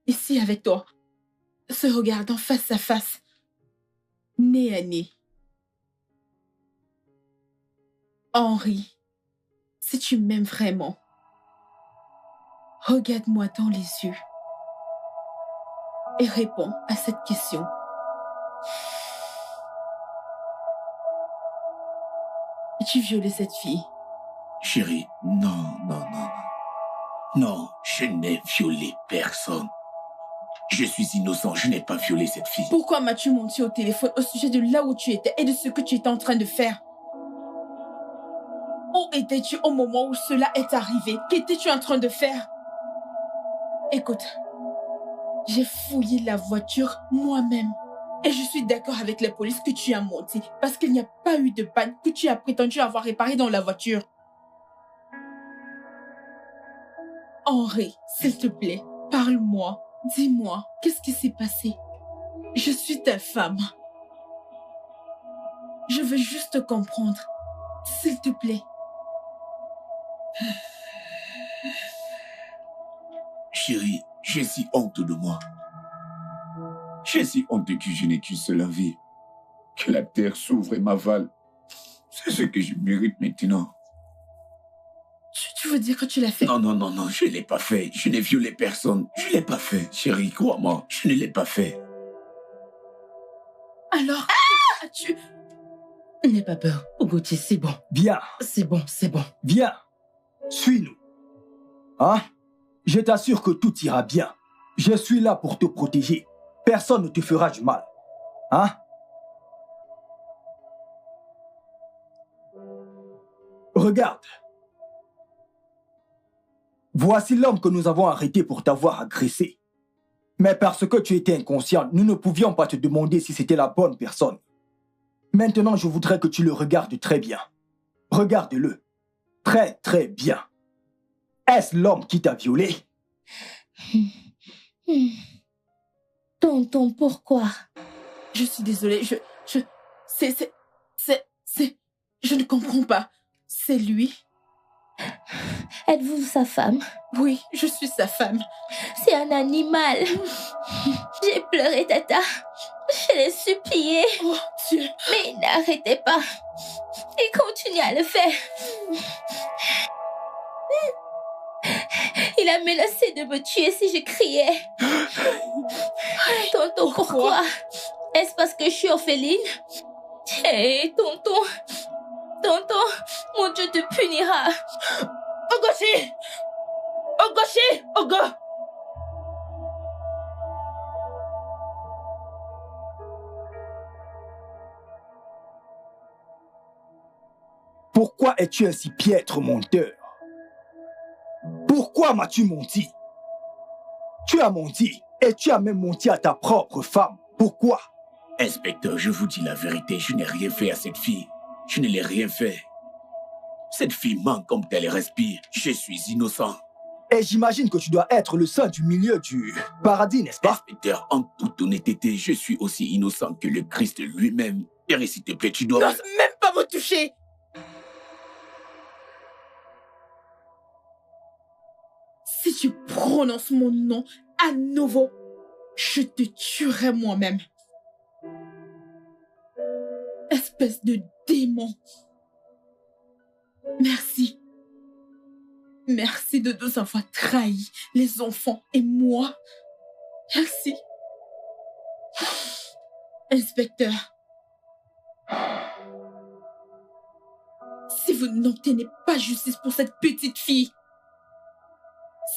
ici avec toi. Se regardant face à face. Nez à nez. Henri, si tu m'aimes vraiment, regarde-moi dans les yeux et réponds à cette question. As-tu violé cette fille? Chérie, non. Non, je n'ai violé personne. Je suis innocent, je n'ai pas violé cette fille. Pourquoi m'as-tu menti au téléphone au sujet de là où tu étais et de ce que tu étais en train de faire? Où étais-tu au moment où cela est arrivé? Qu'étais-tu en train de faire? Écoute, j'ai fouillé la voiture moi-même Et je suis d'accord avec la police que tu as menti parce qu'il n'y a pas eu de panne que tu as prétendu avoir réparée dans la voiture. Henri, s'il te plaît, parle-moi. Dis-moi, qu'est-ce qui s'est passé? Je suis ta femme. Je veux juste comprendre. S'il te plaît. Chérie, j'ai si honte de moi. J'ai si honte que je n'ai qu'une seule envie. Que la terre s'ouvre et m'avale. C'est ce que je mérite maintenant. Tu veux dire que tu l'as fait? Non, non, non, non, je ne l'ai pas fait. Je n'ai violé personne. Je ne l'ai pas fait. Chérie, crois-moi, je ne l'ai pas fait. Alors, as-tu... N'aie pas peur, Gauthier, c'est bon. Viens. C'est bon, c'est bon. Viens. Suis-nous. Hein? Je t'assure que tout ira bien. Je suis là pour te protéger. Personne ne te fera du mal. Hein? Regarde. Voici l'homme que nous avons arrêté pour t'avoir agressé. Mais parce que tu étais inconscient, nous ne pouvions pas te demander si c'était la bonne personne. Maintenant, je voudrais que tu le regardes très bien. Regarde-le. Très, très bien. Est-ce l'homme qui t'a violé? Tonton, pourquoi? Je suis désolée, je ne comprends pas. C'est lui? Êtes-vous sa femme? Oui, je suis sa femme. C'est un animal. J'ai pleuré, Tata. Je l'ai supplié. Oh, Dieu. Mais il n'arrêtait pas. Il continue à le faire. Il a menacé de me tuer si je criais. Tonton, pourquoi? Est-ce parce que je suis orpheline? Hé, tonton. Tonton, mon Dieu te punira. Ogoshi! Ogoshi! Ogo! Pourquoi es-tu ainsi piètre menteur? Pourquoi m'as-tu menti? Tu as menti et tu as même menti à ta propre femme. Pourquoi? Inspecteur, je vous dis la vérité, je n'ai rien fait à cette fille. Je ne l'ai rien fait. Cette fille manque comme elle respire. Je suis innocent. Et j'imagine que tu dois être le saint du milieu du paradis, n'est-ce pas? Inspecteur, en toute honnêteté, je suis aussi innocent que le Christ lui-même. Chérie, s'il te plaît, tu dois... N'ose même pas me toucher! Si tu prononces mon nom à nouveau, je te tuerai moi-même. Espèce de démon. Merci. Merci de nous avoir trahis, les enfants et moi. Merci. Inspecteur, si vous n'obtenez pas justice pour cette petite fille,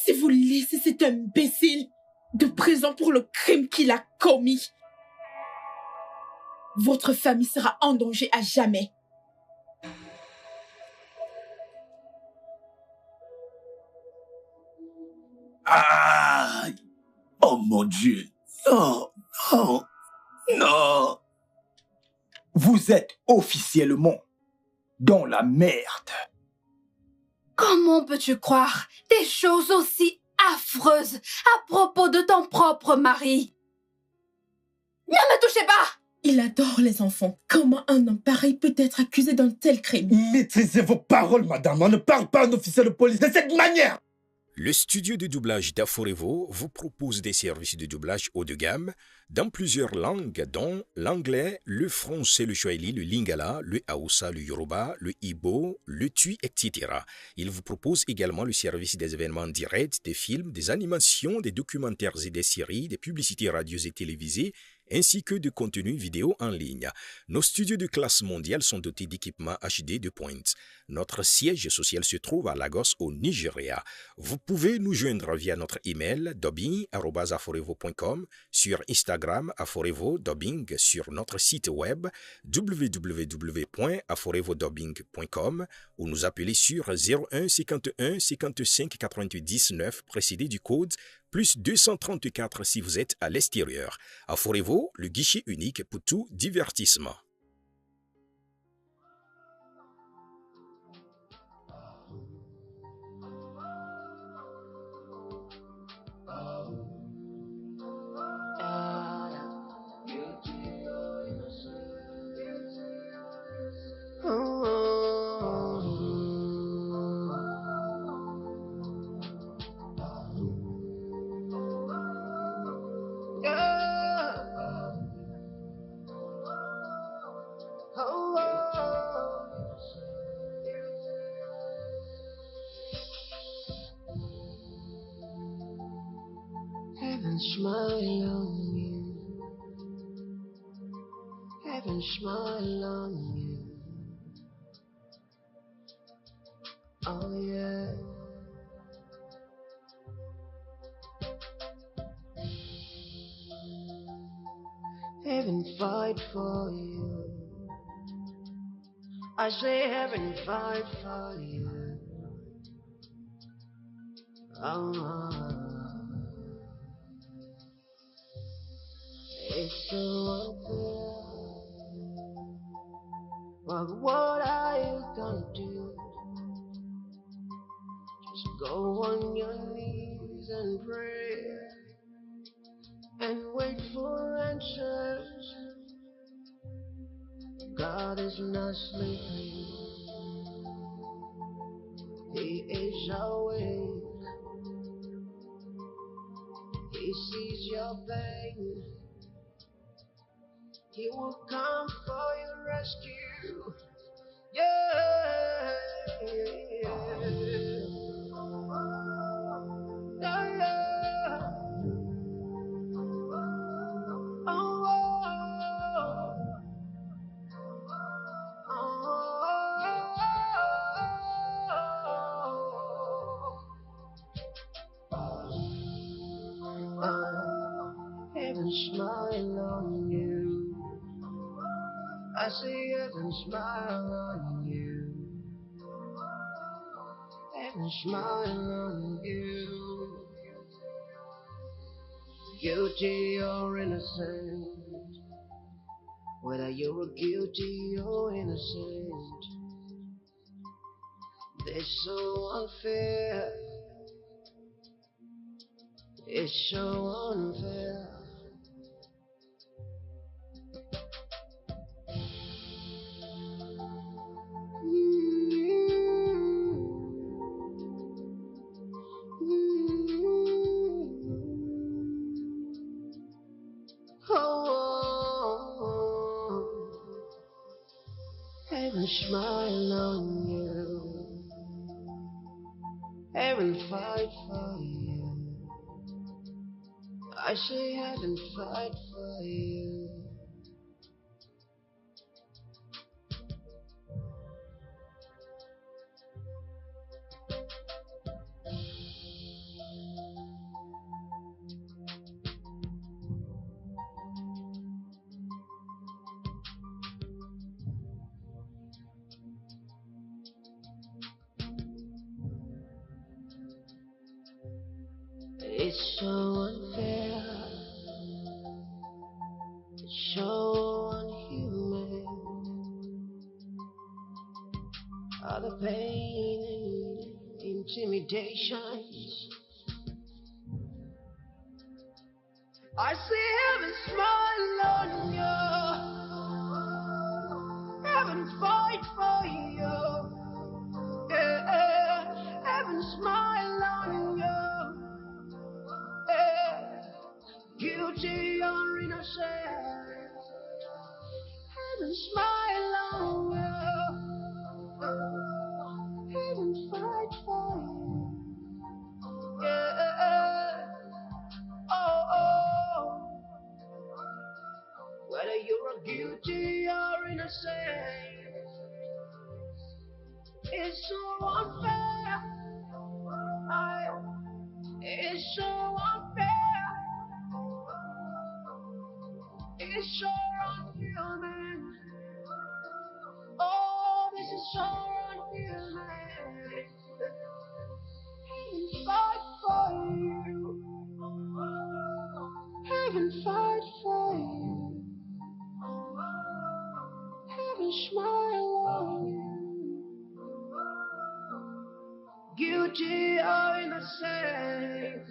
si vous laissez cet imbécile de prison pour le crime qu'il a commis, votre famille sera en danger à jamais. Ah! Oh mon Dieu! Non! Non! Non! Vous êtes officiellement dans la merde. Comment peux-tu croire des choses aussi affreuses à propos de ton propre mari? Ne me touchez pas! Il adore les enfants. Comment un homme pareil peut être accusé d'un tel crime? Maîtrisez vos paroles, madame. On ne parle pas à un officier de police de cette manière. Le studio de doublage d'Aforevo vous propose des services de doublage haut de gamme dans plusieurs langues, dont l'anglais, le français, le swahili, le lingala, le haoussa, le yoruba, le ibo, le tui, etc. Il vous propose également le service des événements directs, des films, des animations, des documentaires et des séries, des publicités radios et télévisées, ainsi que de contenus vidéo en ligne. Nos studios de classe mondiale sont dotés d'équipements HD de pointe. Notre siège social se trouve à Lagos au Nigeria. Vous pouvez nous joindre via notre email dubbing@aforevo.com, sur Instagram Aforevo Dubbing, sur notre site web www.aforevodubbing.com ou nous appeler sur 01 51 55 88 19 précédé du code plus 234 si vous êtes à l'extérieur. Aforevo, le guichet unique pour tout divertissement. Heaven smile on you. Heaven smile on you. Oh yeah. Heaven fight for you. I say heaven fight for you. Oh. It's so unfair. But what are you gonna do? Just go on your knees and pray and wait for answers. God is not sleeping. He is awake. He sees your pain. He will come for your rescue. Yeah. Yeah, yeah. Oh, heaven smile on you. I see heaven smile on you. Heaven smile on you. Guilty or innocent, whether you're guilty or innocent, they're so unfair. It's so unfair. Heaven smile on you. Heaven fight for you. I say heaven fight for you. It's so unfair. It's so unhuman. All the pain and intimidations. I see heaven smile on you. Heaven fight for you. Yeah, heaven smile on you. Guilty or innocent, heaven smile on you. Heaven fight for you. Yeah. Oh. Whether you're guilty or innocent, It's so unfair. It's so unfair. It's so unhuman. Oh, this is so unhuman. Fight for you. Heaven fight for you. Heaven smile on you. Guilty or innocent.